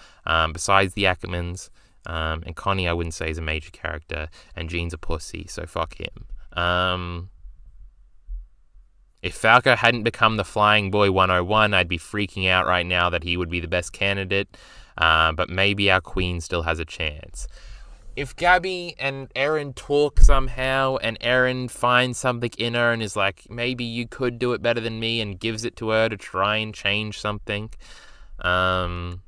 besides the Ackermans. And Connie, I wouldn't say, is a major character, and Jean's a pussy, so fuck him. If Falco hadn't become the Flying Boy 101, I'd be freaking out right now that he would be the best candidate, but maybe our queen still has a chance. If GABI and Eren talk somehow, and Eren finds something in her and is like, maybe you could do it better than me, and gives it to her to try and change something, and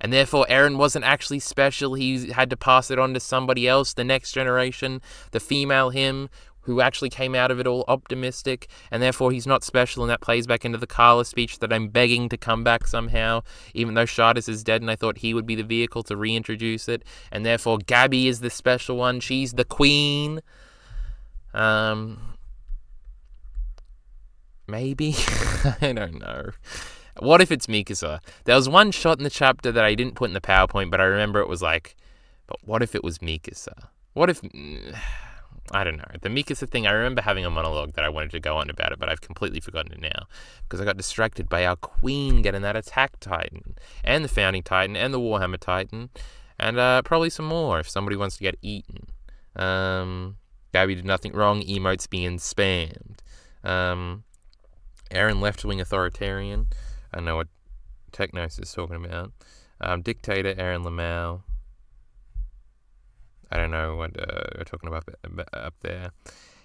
therefore Eren wasn't actually special, he had to pass it on to somebody else, the next generation, the female him, who actually came out of it all optimistic, and therefore he's not special, and that plays back into the Carla speech that I'm begging to come back somehow, even though Shardis is dead and I thought he would be the vehicle to reintroduce it, and therefore GABI is the special one, she's the queen. Maybe? I don't know. What if it's Mikasa? There was one shot in the chapter that I didn't put in the PowerPoint, but I remember it was like, but what if it was Mikasa? What if... I don't know. The Mikasa thing, I remember having a monologue that I wanted to go on about it, but I've completely forgotten it now. Because I got distracted by our queen getting that Attack Titan, and the Founding Titan, and the Warhammer Titan, and probably some more if somebody wants to get eaten. GABI did nothing wrong, emotes being spammed. Eren left-wing authoritarian. I don't know what Technos is talking about. Dictator, Eren Lamau. I don't know what we're talking about up there.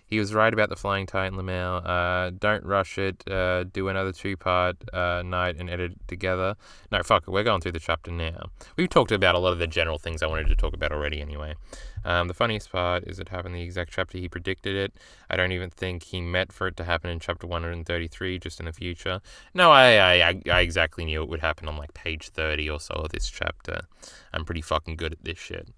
He was right about the Flying Titan, Lamau. Don't rush it. Do another 2-part night and edit it together. No, fuck it. We're going through the chapter now. We've talked about a lot of the general things I wanted to talk about already anyway. The funniest part is it happened the exact chapter he predicted it. I don't even think he meant for it to happen in chapter 133, just in the future. No, I exactly knew it would happen on like page 30 or so of this chapter. I'm pretty fucking good at this shit.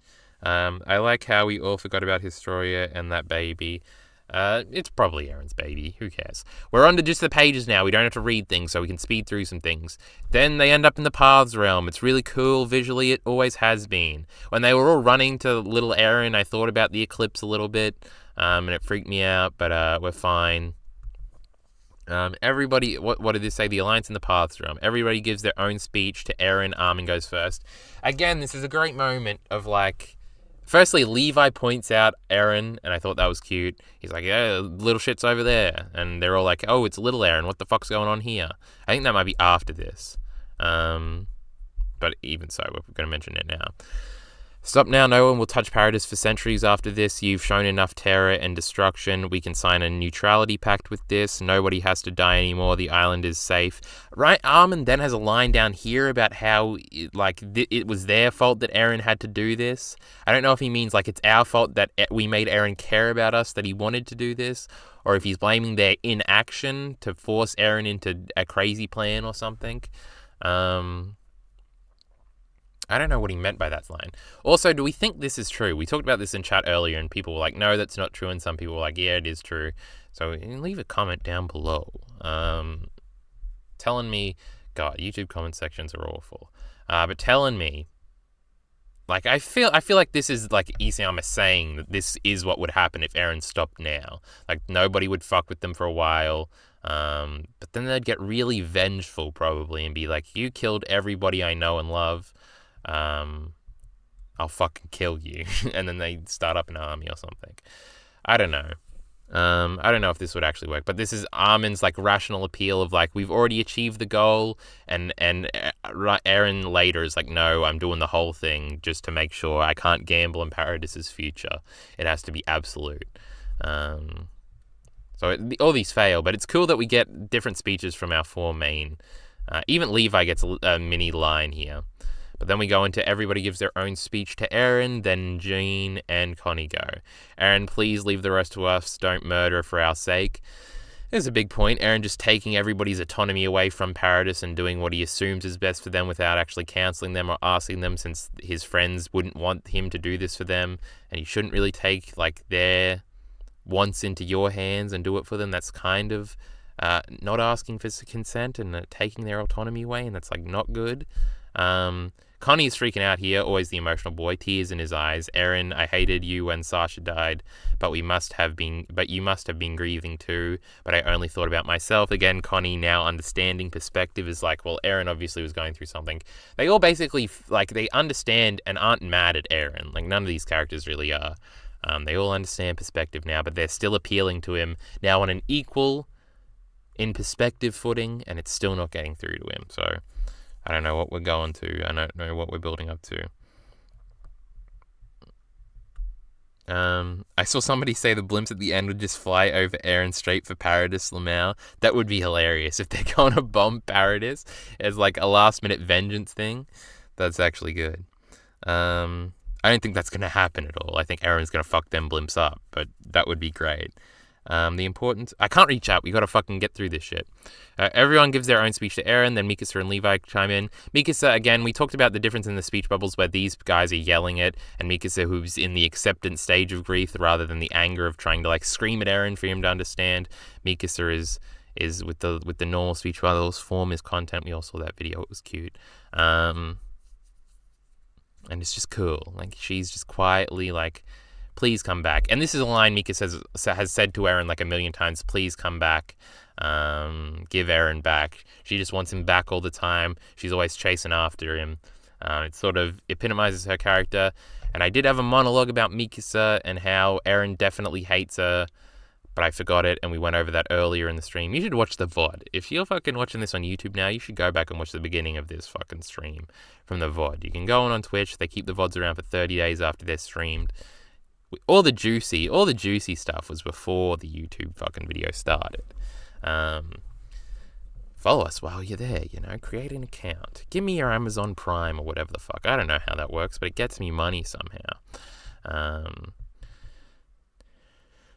I like how we all forgot about Historia and that baby. It's probably Eren's baby. Who cares? We're on to just the pages now. We don't have to read things, so we can speed through some things. Then they end up in the Paths realm. It's really cool. Visually, it always has been. When they were all running to little Eren, I thought about the eclipse a little bit, and it freaked me out, but we're fine. Everybody, what did this say? The Alliance in the Paths realm. Everybody gives their own speech to Eren. Armin goes first. Again, this is a great moment of like... Firstly, Levi points out Eren, and I thought that was cute. He's like, yeah, little shit's over there. And they're all like, oh, it's little Eren. What the fuck's going on here? I think that might be after this. But even so, we're going to mention it now. Stop now, no one will touch Paradis for centuries after this. You've shown enough terror and destruction. We can sign a neutrality pact with this. Nobody has to die anymore. The island is safe. Right, Armin then has a line down here about how, it was their fault that Eren had to do this. I don't know if he means, it's our fault that we made Eren care about us, that he wanted to do this, or if he's blaming their inaction to force Eren into a crazy plan or something. I don't know what he meant by that line. Also, do we think this is true? We talked about this in chat earlier, and people were like, no, that's not true, and some people were like, yeah, it is true. So leave a comment down below telling me, God, YouTube comment sections are awful, but telling me, I feel like this is Isayama saying that this is what would happen if Eren stopped now. Nobody would fuck with them for a while, but then they'd get really vengeful probably and be like, you killed everybody I know and love. I'll fucking kill you. And then they start up an army or something. I don't know. I don't know if this would actually work, but this is Armin's rational appeal of we've already achieved the goal, and Eren later is no, I'm doing the whole thing just to make sure I can't gamble on Paradis's future. It has to be absolute. So all these fail, but it's cool that we get different speeches from our four main. Even Levi gets a mini line here. But then we go into everybody gives their own speech to Eren, then Jean and Connie go. Eren, please leave the rest to us. Don't murder for our sake. There's a big point. Eren just taking everybody's autonomy away from Paradis and doing what he assumes is best for them without actually counseling them or asking them, since his friends wouldn't want him to do this for them. And you shouldn't really take their wants into your hands and do it for them. That's kind of not asking for consent and taking their autonomy away, and that's not good. Connie is freaking out here, always the emotional boy, tears in his eyes. Eren, I hated you when Sasha died, but you must have been grieving too. But I only thought about myself. Again, Connie now understanding perspective is well, Eren obviously was going through something. They all basically they understand and aren't mad at Eren. None of these characters really are. They all understand perspective now, but they're still appealing to him now on an equal in perspective footing, and it's still not getting through to him. So I don't know what we're going to. I don't know what we're building up to. I saw somebody say the blimps at the end would just fly over Eren straight for Paradis Lamau. That would be hilarious if they're going to bomb Paradis as a last-minute vengeance thing. That's actually good. I don't think that's going to happen at all. I think Eren's going to fuck them blimps up, but that would be great. The importance... I can't reach out. We gotta fucking get through this shit. Everyone gives their own speech to Eren, then Mikasa and Levi chime in. Mikasa, again, we talked about the difference in the speech bubbles where these guys are yelling it, and Mikasa, who's in the acceptance stage of grief rather than the anger of trying to scream at Eren for him to understand. Mikasa is with the normal speech bubbles, form is content. We all saw that video. It was cute. And it's just cool. She's just quietly please come back. And this is a line Mika has said to Eren a million times. Please come back. Give Eren back. She just wants him back all the time. She's always chasing after him. It sort of epitomizes her character. And I did have a monologue about Mikasa and how Eren definitely hates her, but I forgot it, and we went over that earlier in the stream. You should watch the VOD. If you're fucking watching this on YouTube now, you should go back and watch the beginning of this fucking stream from the VOD. You can go on Twitch. They keep the VODs around for 30 days after they're streamed. All the juicy stuff was before the YouTube fucking video started. Follow us while you're there, create an account. Give me your Amazon Prime or whatever the fuck. I don't know how that works, but it gets me money somehow.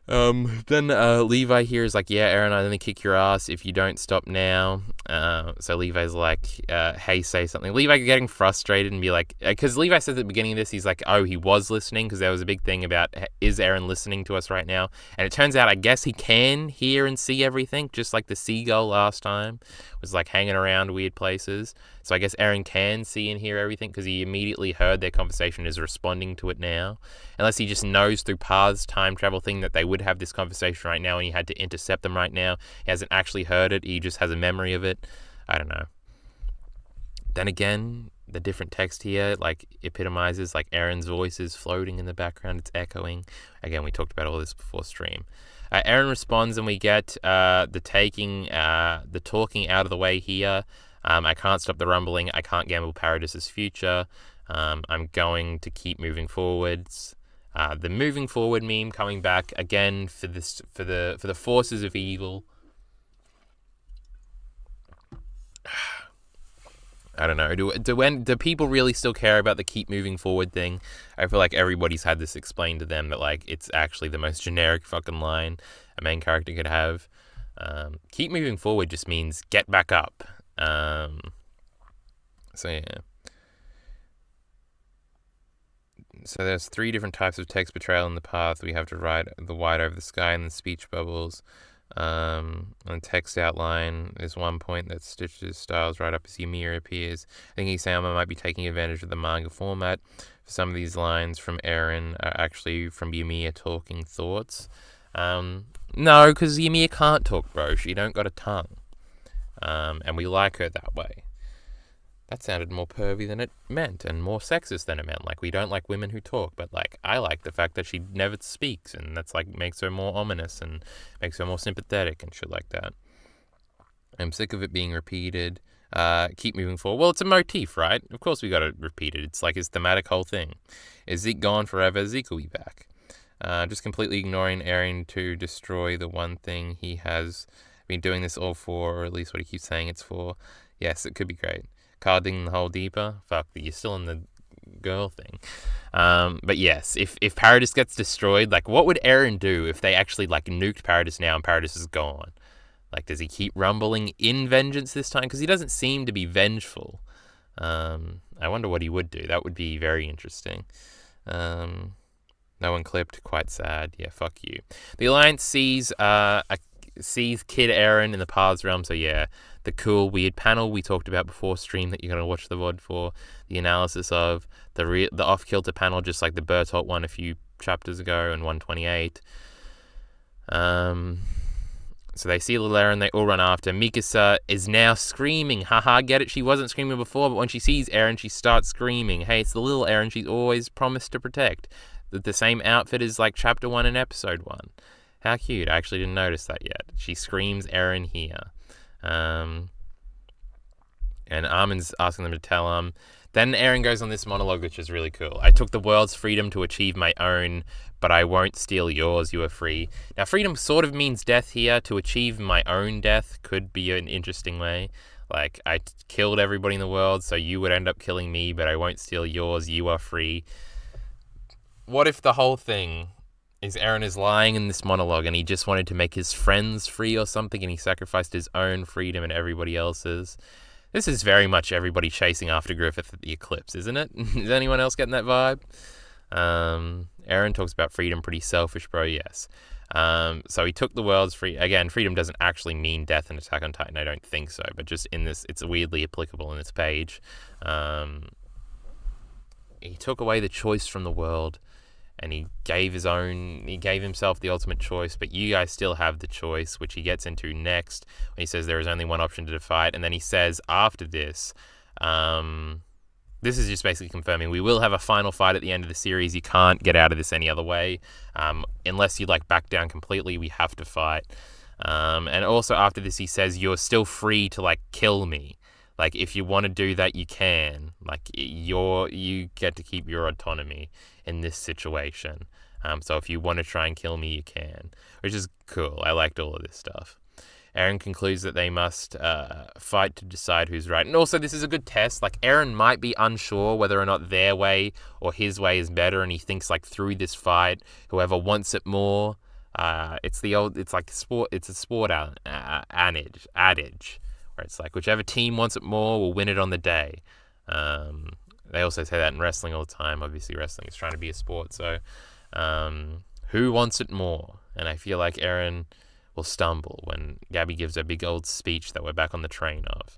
Then Levi here is yeah, Eren, I'll only kick your ass if you don't stop now. So Levi's hey, say something. Levi getting frustrated and be because Levi says at the beginning of this, he's oh, he was listening, because there was a big thing about, is Eren listening to us right now? And it turns out, I guess he can hear and see everything, just like the seagull last time was hanging around weird places. So I guess Eren can see and hear everything, because he immediately heard their conversation and is responding to it now. Unless he just knows through paths, time travel thing, that they would have this conversation right now and he had to intercept them right now. He hasn't actually heard it. He just has a memory of it. I don't know. Then again, the different text here epitomizes Eren's voice is floating in the background. It's echoing. Again, we talked about all this before stream. Eren responds and we get the talking out of the way here. I can't stop the rumbling. I can't gamble Paradis's future. I'm going to keep moving forwards. The moving forward meme coming back again for the forces of evil. I don't know. Do people really still care about the keep moving forward thing? I feel like everybody's had this explained to them that like it's actually the most generic fucking line a main character could have. Keep moving forward just means get back up. So yeah. So there's 3 different types of text betrayal in the path. We have to write the white over the sky and the speech bubbles. On text outline, there's one point that stitches styles right up as Ymir appears. I think Isayama might be taking advantage of the manga format. Some of these lines from Eren are actually from Ymir talking thoughts. No, because Ymir can't talk, bro. She don't got a tongue. And we like her that way. That sounded more pervy than it meant, and more sexist than it meant. Like, we don't like women who talk, but, like, I like the fact that she never speaks, and that's, like, makes her more ominous, and makes her more sympathetic, and shit like that. I'm sick of it being repeated. Keep moving forward. Well, it's a motif, right? Of course we gotta repeat it. It's, like, his thematic whole thing. Is Zeke gone forever? Zeke will be back. Just completely ignoring Eren to destroy the one thing he has been doing this all for, or at least what he keeps saying it's for. Yes, it could be great. Carl digging the hole deeper. Fuck, you're still in the girl thing. But yes, if Paradis gets destroyed, like, what would Eren do if they actually, like, nuked Paradis now and Paradis is gone? Like, does he keep rumbling in vengeance this time? Because he doesn't seem to be vengeful. I wonder what he would do. That would be very interesting. No one clipped. Quite sad. Yeah, fuck you. The Alliance sees Kid Eren in the Paths realm, so yeah, the cool weird panel we talked about before stream that you're going to watch the VOD for, the analysis of the off-kilter panel, just like the Bertolt one a few chapters ago in 128. So they see little Eren, they all run after. Mikasa is now screaming. Haha, get it? She wasn't screaming before, but when she sees Eren, she starts screaming. Hey, it's the little Eren she's always promised to protect. The same outfit as like chapter 1 and episode 1. How cute. I actually didn't notice that yet. She screams Eren here. And Armin's asking them to tell him. Then Eren goes on this monologue, which is really cool. I took the world's freedom to achieve my own, but I won't steal yours. You are free. Now, freedom sort of means death here. To achieve my own death could be an interesting way. Like, I killed everybody in the world, so you would end up killing me, but I won't steal yours. You are free. What if the whole thing is Eren is lying in this monologue and he just wanted to make his friends free or something, and he sacrificed his own freedom and everybody else's? This is very much everybody chasing after Griffith at the eclipse, isn't it? Is anyone else getting that vibe? Eren talks about freedom, pretty selfish, bro, yes. So he took the world's free. Again, freedom doesn't actually mean death in Attack on Titan, I don't think so, but just in this, it's weirdly applicable in this page. He took away the choice from the world, and he gave himself the ultimate choice, but you guys still have the choice, which he gets into next when he says there is only one option to fight. And then he says after this, this is just basically confirming we will have a final fight at the end of the series. You can't get out of this any other way. Unless you like back down completely, we have to fight. And also after this, he says you're still free to like kill me. Like, if you want to do that, you can. Like, you get to keep your autonomy in this situation. So if you want to try and kill me, you can. Which is cool. I liked all of this stuff. Eren concludes that they must fight to decide who's right. And also, this is a good test. Like, Eren might be unsure whether or not their way or his way is better, and he thinks, like, through this fight, whoever wants it more, it's like sport. It's a sport adage. Where it's like, whichever team wants it more will win it on the day. They also say that in wrestling all the time. Obviously, wrestling is trying to be a sport. So, who wants it more? And I feel like Eren will stumble when Gabi gives a big old speech that we're back on the train of.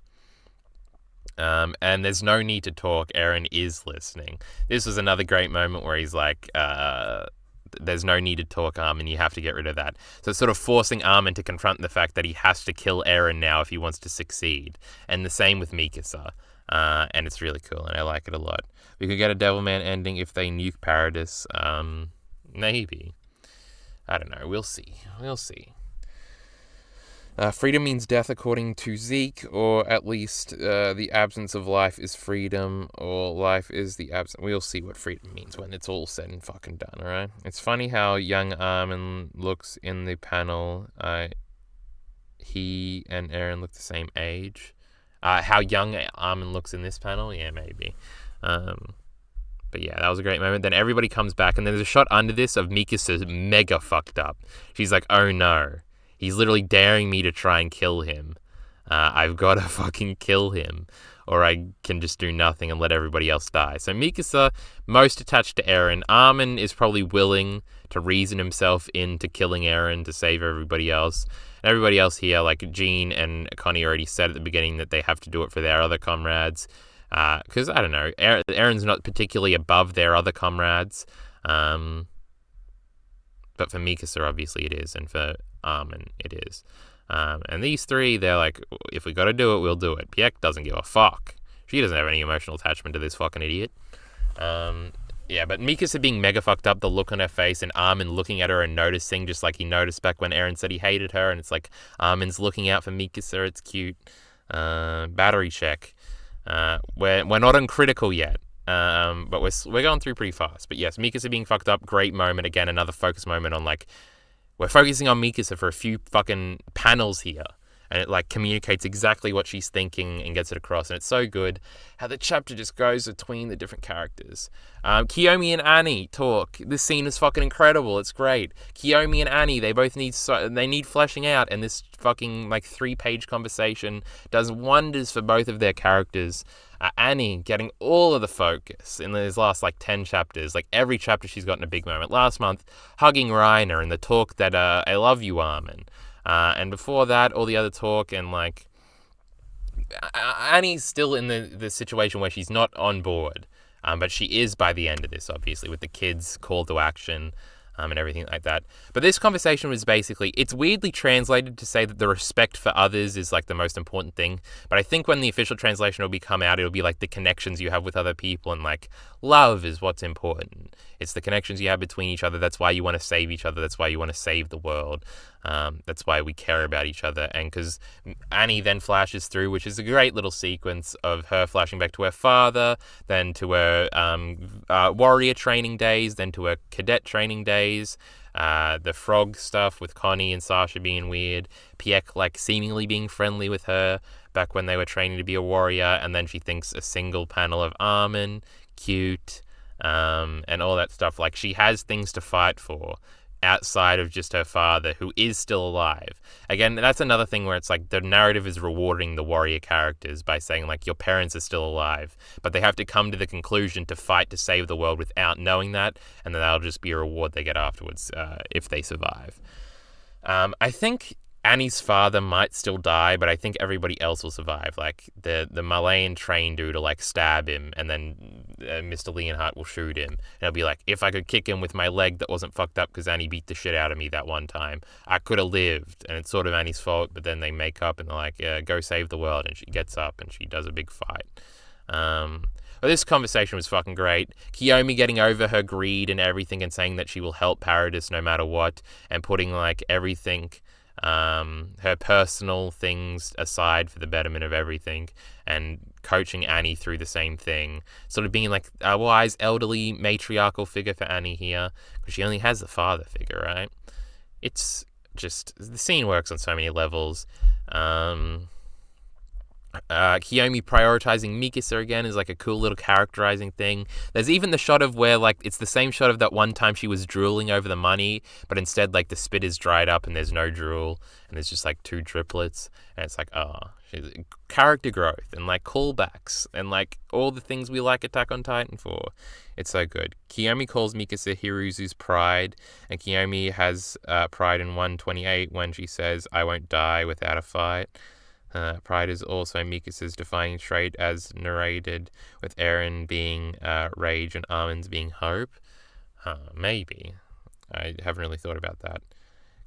And there's no need to talk. Eren is listening. This was another great moment where he's like, there's no need to talk, Armin, you have to get rid of that. So it's sort of forcing Armin to confront the fact that he has to kill Eren now if he wants to succeed. And the same with Mikasa. And it's really cool, and I like it a lot. We could get a Devilman ending if they nuke Paradis. Maybe. I don't know. We'll see. Freedom means death according to Zeke, or at least the absence of life is freedom, or life is the absence. We'll see what freedom means when it's all said and fucking done, alright? It's funny how young Armin looks in the panel. He and Eren look the same age. How young Armin looks in this panel? Yeah, maybe. But yeah, that was a great moment. Then everybody comes back, and there's a shot under this of Mikasa mega fucked up. She's like, oh no. He's literally daring me to try and kill him. I've got to fucking kill him, or I can just do nothing and let everybody else die. So Mikasa, most attached to Eren. Armin is probably willing to reason himself into killing Eren to save everybody else. And everybody else here, like Jean and Connie already said at the beginning that they have to do it for their other comrades. Because, I don't know, Eren's not particularly above their other comrades. But for Mikasa, obviously it is, and for Armin, it is. And these three, they're like, if we gotta do it, we'll do it. Pieck doesn't give a fuck. She doesn't have any emotional attachment to this fucking idiot. Yeah, but Mikasa being mega fucked up, the look on her face, and Armin looking at her and noticing, just like he noticed back when Eren said he hated her, and it's like Armin's looking out for Mikasa, it's cute. Battery check. We're not on critical yet. But we're going through pretty fast. But yes, Mikasa being fucked up, great moment. Again, another focus moment on, like, we're focusing on Mikasa for a few fucking panels here. And it, like, communicates exactly what she's thinking and gets it across. And it's so good how the chapter just goes between the different characters. Kiyomi and Annie talk. This scene is fucking incredible. It's great. Kiyomi and Annie, they both need fleshing out. And this fucking, like, 3-page conversation does wonders for both of their characters. Annie getting all of the focus in these last, like, 10 chapters. Like, every chapter she's gotten a big moment. Last month, hugging Reiner and the talk that, I love you, Armin. And before that, all the other talk, and, like, Annie's still in the situation where she's not on board. But she is by the end of this, obviously, with the kids' call to action. And everything like that. But this conversation was basically, it's weirdly translated to say that the respect for others is, like, the most important thing. But I think when the official translation will come out, it'll be, like, the connections you have with other people, and, like, love is what's important. It's the connections you have between each other. That's why you want to save each other. That's why you want to save the world. That's why we care about each other. And because Annie then flashes through, which is a great little sequence of her flashing back to her father, then to her warrior training days, then to her cadet training days, the frog stuff with Connie and Sasha being weird, Pieck, like, seemingly being friendly with her back when they were training to be a warrior, and then she thinks a single panel of Armin, cute, and all that stuff. Like, she has things to fight for outside of just her father, who is still alive. Again, that's another thing where it's like the narrative is rewarding the warrior characters by saying, like, your parents are still alive, but they have to come to the conclusion to fight to save the world without knowing that, and then that'll just be a reward they get afterwards if they survive. I think Annie's father might still die, but I think everybody else will survive. Like, the Malayan train dude will, like, stab him, and then Mr. Leonhardt will shoot him. And he'll be like, if I could kick him with my leg that wasn't fucked up because Annie beat the shit out of me that one time, I could have lived. And it's sort of Annie's fault, but then they make up and they're like, yeah, go save the world. And she gets up and she does a big fight. But this conversation was fucking great. Kiyomi getting over her greed and everything and saying that she will help Paradis no matter what, and putting, like, everything, her personal things aside for the betterment of everything, and coaching Annie through the same thing, sort of being like a wise elderly matriarchal figure for Annie here, because she only has the father figure, right? It's just, the scene works on so many levels. Kiyomi prioritizing Mikasa again is, like, a cool little characterizing thing. There's even the shot of where, like, it's the same shot of that one time she was drooling over the money, but instead, like, the spit is dried up and there's no drool, and there's just, like, 2 driplets, and it's like, oh, she's character growth and, like, callbacks and, like, all the things we like Attack on Titan for. It's so good. Kiyomi calls Mikasa Hiruzu's pride, and Kiyomi has pride in 128 when she says, I won't die without a fight. Pride is also Mikasa's defining trait, as narrated, with Eren being rage and Armin's being hope. Maybe. I haven't really thought about that.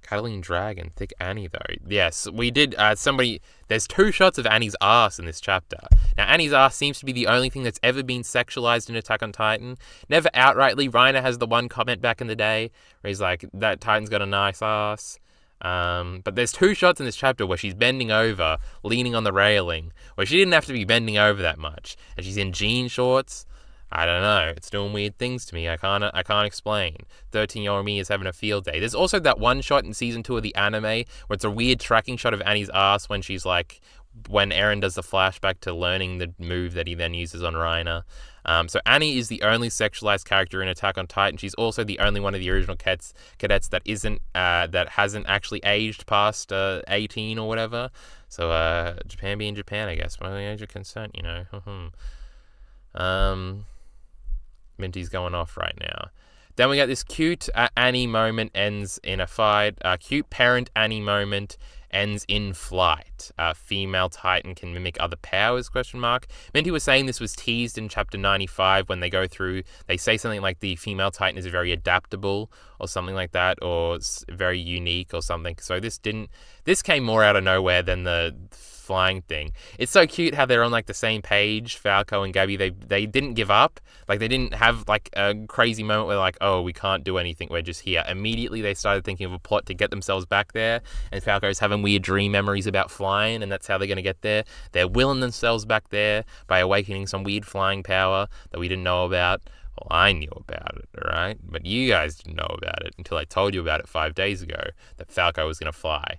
Cuddling Dragon, thick Annie, though. Yes, we did. There's 2 shots of Annie's ass in this chapter. Now, Annie's ass seems to be the only thing that's ever been sexualized in Attack on Titan. Never outrightly. Reiner has the one comment back in the day where he's like, that Titan's got a nice ass. But there's 2 shots in this chapter where she's bending over, leaning on the railing, where she didn't have to be bending over that much. And she's in jean shorts. I don't know. It's doing weird things to me. I can't explain. 13-year-old me is having a field day. There's also that one shot in season 2 of the anime where it's a weird tracking shot of Annie's ass when Eren does the flashback to learning the move that he then uses on Reiner. So Annie is the only sexualized character in Attack on Titan. She's also the only one of the original cadets that hasn't actually aged past 18 or whatever. So Japan being Japan, I guess. Well, the age of consent, Minty's going off right now. Then we got this cute Annie moment ends in a fight. Cute parent Annie moment ends in flight. Female Titan can mimic other powers, ? Minty was saying this was teased in chapter 95 when they say something like the female Titan is very adaptable or something like that, or very unique or something. So this came more out of nowhere than the flying thing. It's so cute how they're on like the same page, Falco and Gabi. They didn't give up. Like they didn't have like a crazy moment where like, oh, we can't do anything, we're just here. Immediately they started thinking of a plot to get themselves back there, and Falco's having weird dream memories about flying, and that's how they're going to get there. They're willing themselves back there by awakening some weird flying power that we didn't know about. Well, I knew about it, alright? But you guys didn't know about it until I told you about it 5 days ago, that Falco was going to fly.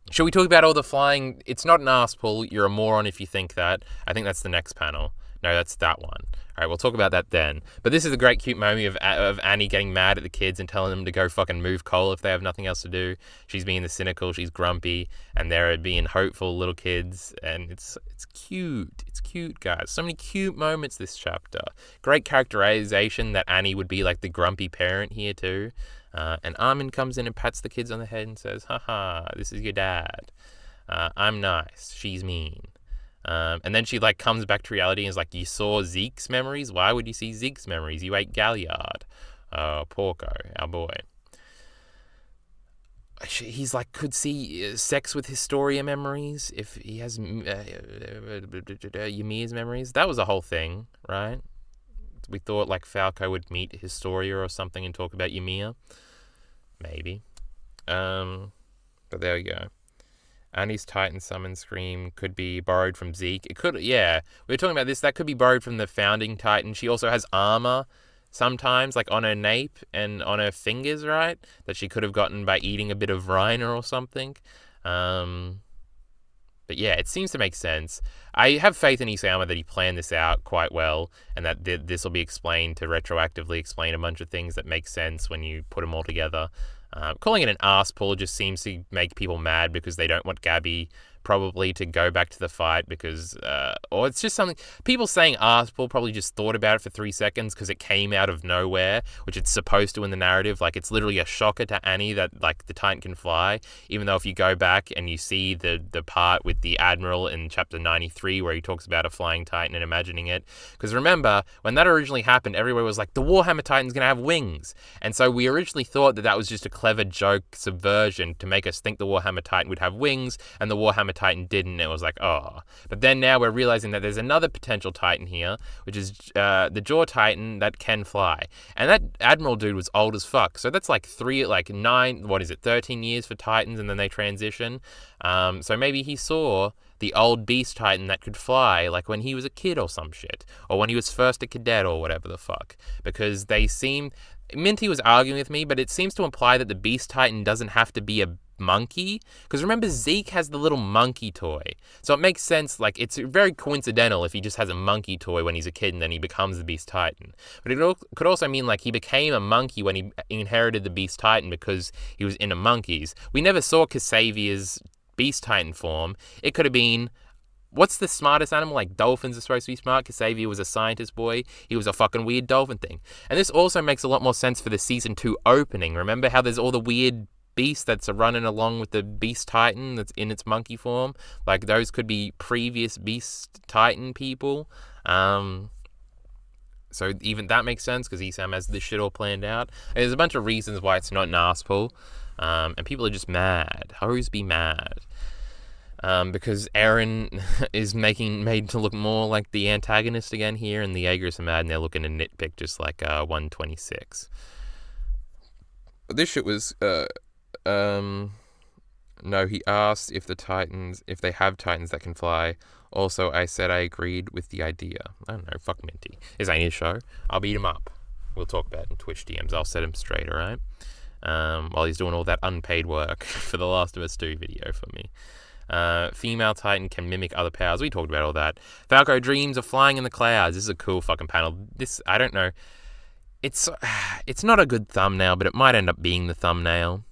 Should we talk about all the flying? It's not an ass pull. You're a moron if you think that. I think that's the next panel. No, that's that one. All right, we'll talk about that then. But this is a great cute moment of Annie getting mad at the kids and telling them to go fucking move coal if they have nothing else to do. She's being the cynical, she's grumpy, and they're being hopeful little kids. And it's cute. It's cute, guys. So many cute moments this chapter. Great characterization that Annie would be like the grumpy parent here too. And Armin comes in and pats the kids on the head and says, haha, this is your dad. I'm nice. She's mean. And then she like comes back to reality and is like, you saw Zeke's memories? Why would you see Zeke's memories? You ate Galliard. Porco, our boy. He's like, could see sex with Historia memories if he has Ymir's memories. That was a whole thing, right? We thought like Falco would meet Historia or something and talk about Ymir. Maybe. But there we go. Annie's Titan summon scream could be borrowed from Zeke. It could, yeah. We were talking about this. That could be borrowed from the founding Titan. She also has armor sometimes, like on her nape and on her fingers, right? That she could have gotten by eating a bit of Reiner or something. But yeah, it seems to make sense. I have faith in Isayama that he planned this out quite well, and that this will be explained to retroactively explain a bunch of things that make sense when you put them all together. Calling it an arse pull just seems to make people mad because they don't want Gabi probably to go back to the fight because, or it's just something, people saying arse pull probably just thought about it for 3 seconds because it came out of nowhere, which it's supposed to in the narrative. Like, it's literally a shocker to Annie that, like, the Titan can fly, even though if you go back and you see the part with the Admiral in chapter 93 where he talks about a flying Titan and imagining it, because remember, when that originally happened, everybody was like, the Warhammer Titan's going to have wings, and so we originally thought that was just a clever joke subversion to make us think the Warhammer Titan would have wings, and the Warhammer Titan didn't. It was like, oh. But then now we're realizing that there's another potential Titan here, which is the Jaw Titan that can fly. And that Admiral dude was old as fuck. So that's like 13 years for Titans, and then they transition. So maybe he saw the old Beast Titan that could fly, like when he was a kid or some shit, or when he was first a cadet or whatever the fuck. Because they seem... Minty was arguing with me, but it seems to imply that the Beast Titan doesn't have to be a monkey, because remember, Zeke has the little monkey toy, so it makes sense. Like, it's very coincidental if he just has a monkey toy when he's a kid and then he becomes the Beast Titan. But it could also mean like he became a monkey when he inherited the Beast Titan because he was into monkeys. We never saw Kasavia's Beast Titan form. It could have been, what's the smartest animal? Like, dolphins are supposed to be smart. Kasavia was a scientist boy. He was a fucking weird dolphin thing. And this also makes a lot more sense for the season 2 opening. Remember how there's all the weird beast that's running along with the Beast Titan that's in its monkey form? Like, those could be previous Beast Titan people. So even that makes sense because Isam has this shit all planned out. And there's a bunch of reasons why it's not an arse pull. And people are just mad. Hoes be mad. Because Eren is made to look more like the antagonist again here, and the Jaegers are mad and they're looking to nitpick just like 126. This shit was No, he asked if they have Titans that can fly. Also, I said I agreed with the idea. I don't know, fuck Minty. This ain't his show. I'll beat him up. We'll talk about it in Twitch DMs. I'll set him straight, alright? While he's doing all that unpaid work for the Last of Us 2 video for me. Female Titan can mimic other powers. We talked about all that. Falco dreams of flying in the clouds. This is a cool fucking panel. This, I don't know. It's not a good thumbnail, but it might end up being the thumbnail.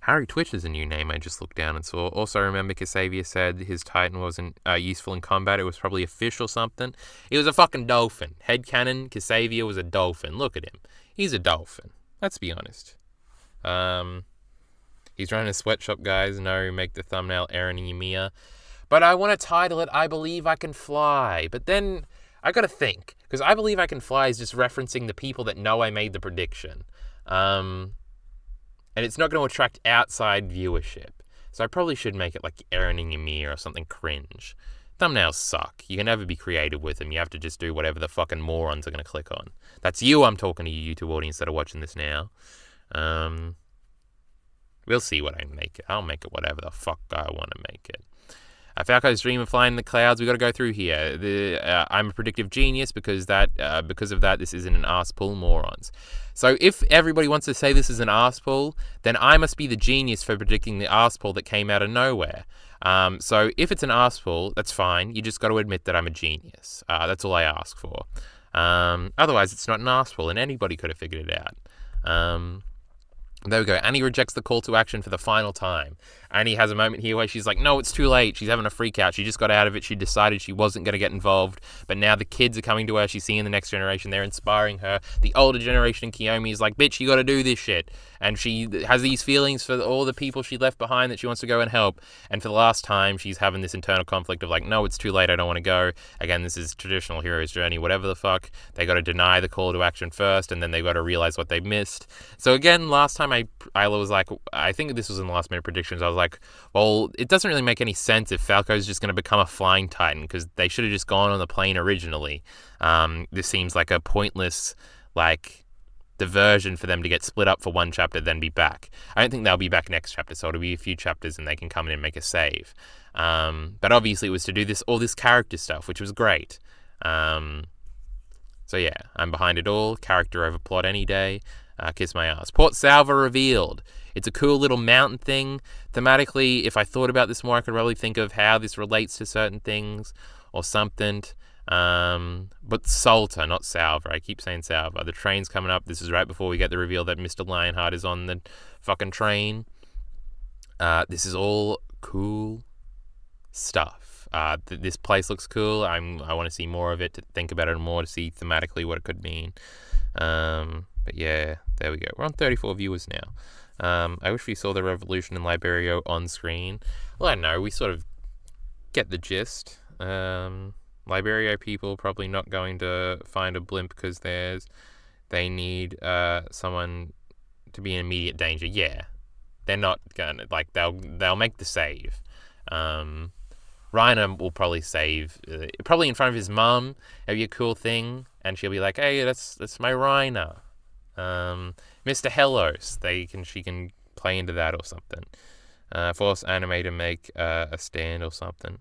Harry Twitch is a new name I just looked down and saw. Also, remember Kasabian said his Titan wasn't useful in combat. It was probably a fish or something. He was a fucking dolphin. Headcanon, Kasabian was a dolphin. Look at him. He's a dolphin. Let's be honest. He's running a sweatshop, guys. No, make the thumbnail Eren and Ymir. But I want to title it I Believe I Can Fly. But then I got to think. Because I Believe I Can Fly is just referencing the people that know I made the prediction. And it's not going to attract outside viewership. So I probably should make it like Eren and Ymir or something cringe. Thumbnails suck. You can never be creative with them. You have to just do whatever the fucking morons are going to click on. That's you I'm talking to, you YouTube audience that are watching this now. We'll see what I make it. I'll make it whatever the fuck I want to make it. Falco's dream of flying in the clouds. We got to go through here. I'm a predictive genius because of that. This isn't an arse pull, morons. So if everybody wants to say this is an arse pull, then I must be the genius for predicting the arse pull that came out of nowhere. So if it's an arse pull, that's fine. You just got to admit that I'm a genius. That's all I ask for. Otherwise, it's not an arse pull, and anybody could have figured it out. There we go. Annie rejects the call to action for the final time. Annie has a moment here where she's like, no, it's too late. She's having a freak out. She just got out of it. She decided she wasn't going to get involved. But now the kids are coming to her. She's seeing the next generation. They're inspiring her. The older generation, Kiyomi, is like, bitch, you got to do this shit. And she has these feelings for all the people she left behind that she wants to go and help. And for the last time, she's having this internal conflict of like, no, it's too late. I don't want to go. Again, this is traditional hero's journey, whatever the fuck. They got to deny the call to action first, and then they got to realize what they missed. So again, last time I was like, I think this was in the last minute predictions. I was like, well, it doesn't really make any sense if Falco's just going to become a flying titan because they should have just gone on the plane originally. This seems like a pointless, diversion for them to get split up for one chapter, then be back. I don't think they'll be back next chapter, so it'll be a few chapters and they can come in and make a save. But obviously it was to do all this character stuff, which was great. So yeah, I'm behind it all. Character over plot any day. Kiss my ass. Port Salva revealed. It's a cool little mountain thing. Thematically, if I thought about this more, I could probably think of how this relates to certain things or something. But Salta, not Salva. I keep saying Salva. The train's coming up. This is right before we get the reveal that Mr. Lionheart is on the fucking train. This is all cool stuff. This place looks cool. I want to see more of it, to think about it more, to see thematically what it could mean. But yeah, there we go. We're on 34 viewers now. I wish we saw the revolution in Liberio on screen. Well, I don't know. We sort of get the gist. Liberio people probably not going to find a blimp because they need someone to be in immediate danger. Yeah, they're not gonna they'll make the save. Reiner will probably save, probably in front of his mum. It'll be a cool thing, and she'll be like, "Hey, that's my Reiner." Mr. Hellos, she can play into that or something. Force anime to make a stand or something.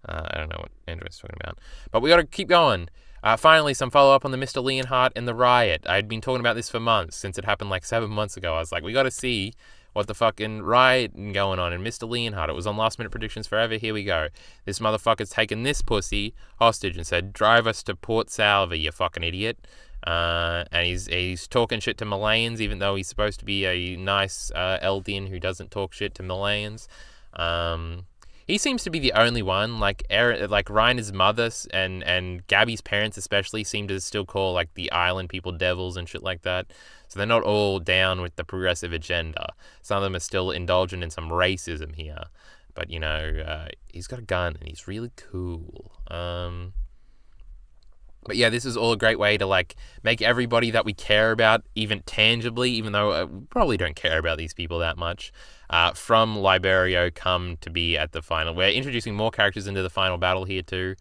I don't know what Andrew's talking about. But we got to keep going. Finally, some follow-up on the Mr. Leonhardt and the riot. I'd been talking about this for months, since it happened 7 months ago. I was like, we got to see what the fucking riot going on. And Mr. Leonhardt, it was on Last Minute Predictions Forever. Here we go. This motherfucker's taken this pussy hostage and said, drive us to Port Salva, you fucking idiot. And he's talking shit to Malayans, even though he's supposed to be a nice Eldian who doesn't talk shit to Malayans. He seems to be the only one. Reiner's mother and Gabi's parents especially seem to still call the island people devils and shit like that. So they're not all down with the progressive agenda. Some of them are still indulgent in some racism here. But he's got a gun and he's really cool. But yeah, this is all a great way to make everybody that we care about even tangibly, even though we probably don't care about these people that much, from Liberio come to be at the final. We're introducing more characters into the final battle here too.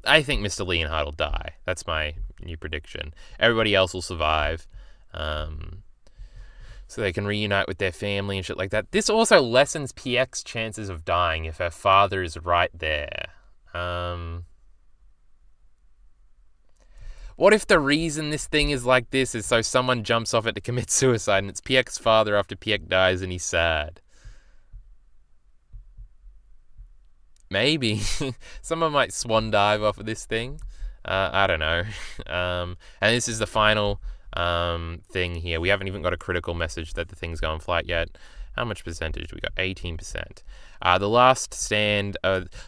I think Mr. Leonhard will die. That's my new prediction. Everybody else will survive. So they can reunite with their family and shit like that. This also lessens PX's chances of dying if her father is right there. What if the reason this thing is like this is so someone jumps off it to commit suicide and it's PX's father after PX dies and he's sad? Maybe. Someone might swan dive off of this thing. I don't know. And this is the final thing here. We haven't even got a critical message that the thing's going flight yet. How much percentage? We got 18%. The last stand.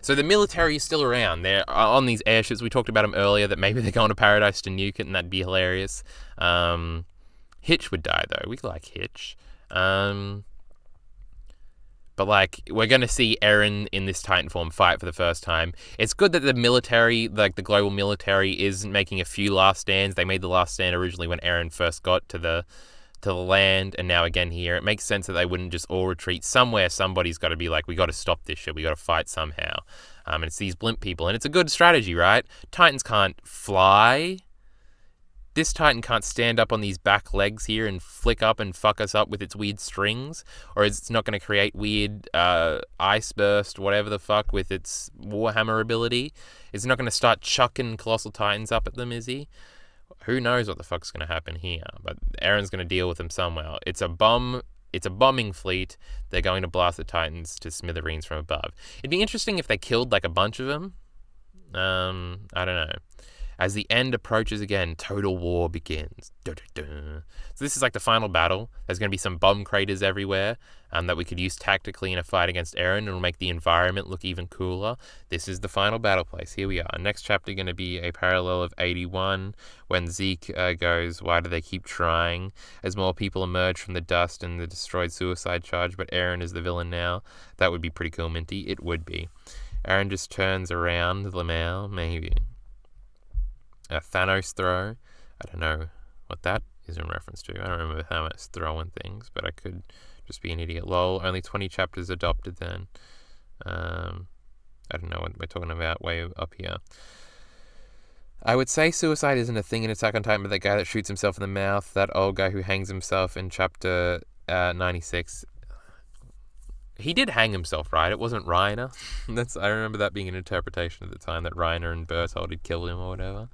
So the military is still around. They're on these airships. We talked about them earlier. That maybe they're going to Paradise to nuke it, and that'd be hilarious. Hitch would die though. We like Hitch. But, like, we're going to see Eren in this Titan form fight for the first time. It's good that the military, like the global military, is making a few last stands. They made the last stand originally when Eren first got to the land, and now again here. It makes sense that they wouldn't just all retreat. Somewhere, somebody's got to be like, we got to stop this shit. We got to fight somehow. And it's these blimp people. And it's a good strategy, right? Titans can't fly. This Titan can't stand up on these back legs here and flick up and fuck us up with its weird strings, or it's not going to create weird ice burst, whatever the fuck, with its Warhammer ability. It's not going to start chucking Colossal Titans up at them, is he? Who knows what the fuck's going to happen here, but Eren's going to deal with them somehow. It's a bombing fleet. They're going to blast the Titans to smithereens from above. It'd be interesting if they killed like a bunch of them. I don't know. As the end approaches again, total war begins. So this is like the final battle. There's going to be some bomb craters everywhere that we could use tactically in a fight against Eren. It'll make the environment look even cooler. This is the final battle place. Here we are. Next chapter going to be a parallel of 81 when Zeke goes, why do they keep trying? As more people emerge from the dust and the destroyed suicide charge, but Eren is the villain now. That would be pretty cool, Minty. It would be. Eren just turns around Lamau, maybe. A Thanos throw. I don't know what that is in reference to. I don't remember Thanos throwing things, but I could just be an idiot. Lol, only 20 chapters adopted then. I don't know what we're talking about way up here. I would say suicide isn't a thing in Attack on Titan, but that guy that shoots himself in the mouth, that old guy who hangs himself in chapter 96, he did hang himself, right? It wasn't Reiner. I remember that being an interpretation at the time, that Reiner and Berthold had killed him or whatever.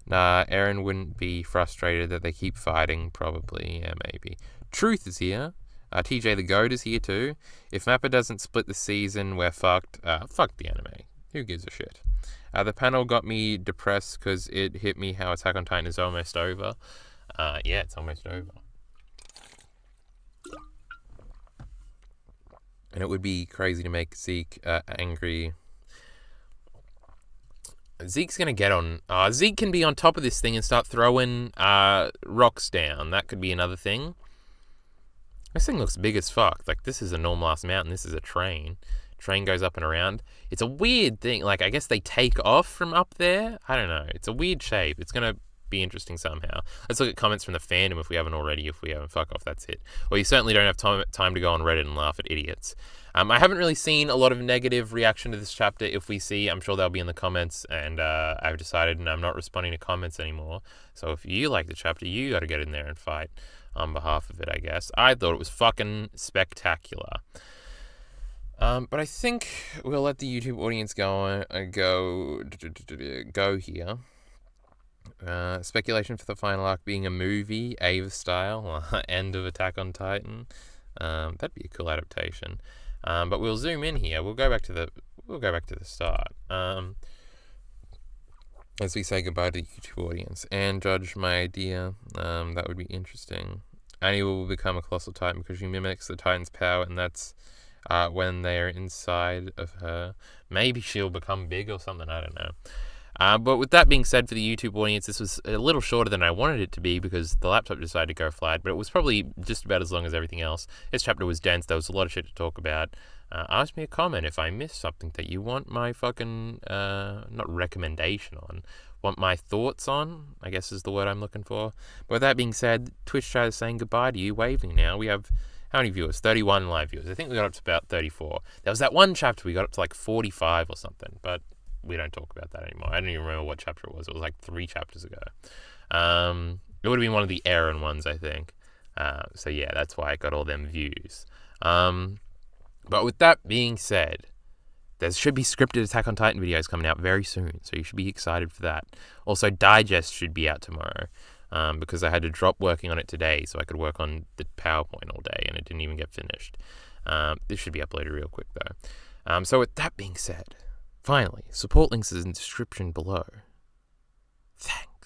Eren wouldn't be frustrated that they keep fighting, probably. Yeah, maybe. Truth is here. TJ the Goat is here too. If Mappa doesn't split the season, we're fucked. Fuck the anime. Who gives a shit? The panel got me depressed because it hit me how Attack on Titan is almost over. Yeah, it's almost over. And it would be crazy to make Zeke angry. Zeke's going to get on... Zeke can be on top of this thing and start throwing rocks down. That could be another thing. This thing looks big as fuck. Like, this is a normal-ass mountain. This is a train. Train goes up and around. It's a weird thing. Like, I guess they take off from up there. I don't know. It's a weird shape. It's going to be interesting somehow. Let's look at comments from the fandom if we haven't already. If we haven't, fuck off, that's it. Well, you certainly don't have time to go on Reddit and laugh at idiots. I haven't really seen a lot of negative reaction to this chapter. If we see, I'm sure they'll be in the comments, and I've decided and I'm not responding to comments anymore. So if you like the chapter, you got to get in there and fight on behalf of it, I guess. I thought it was fucking spectacular. But I think we'll let the YouTube audience go here. Speculation for the final arc being a movie, Ava style, end of Attack on Titan. That'd be a cool adaptation. But we'll zoom in here. We'll go back to the start. As we say goodbye to the YouTube audience and judge my idea. That would be interesting. Annie will become a Colossal Titan because she mimics the Titan's power, and that's when they're inside of her. Maybe she'll become big or something. I don't know. But with that being said, for the YouTube audience, this was a little shorter than I wanted it to be because the laptop decided to go flat, but it was probably just about as long as everything else. This chapter was dense. There was a lot of shit to talk about. Ask me a comment if I missed something that you want my fucking, not recommendation on, want my thoughts on, I guess is the word I'm looking for. But with that being said, Twitch chat is saying goodbye to you, waving now. We have how many viewers? 31 live viewers. I think we got up to about 34. There was that one chapter we got up to like 45 or something, but we don't talk about that anymore. I don't even remember what chapter it was. It was like 3 chapters ago. It would have been one of the Eren ones, I think. So yeah, that's why it got all them views. But with that being said, there should be scripted Attack on Titan videos coming out very soon, so you should be excited for that. Also, Digest should be out tomorrow, because I had to drop working on it today so I could work on the PowerPoint all day, and it didn't even get finished. This should be uploaded real quick, though. So with that being said, finally, support links is in the description below. Thanks.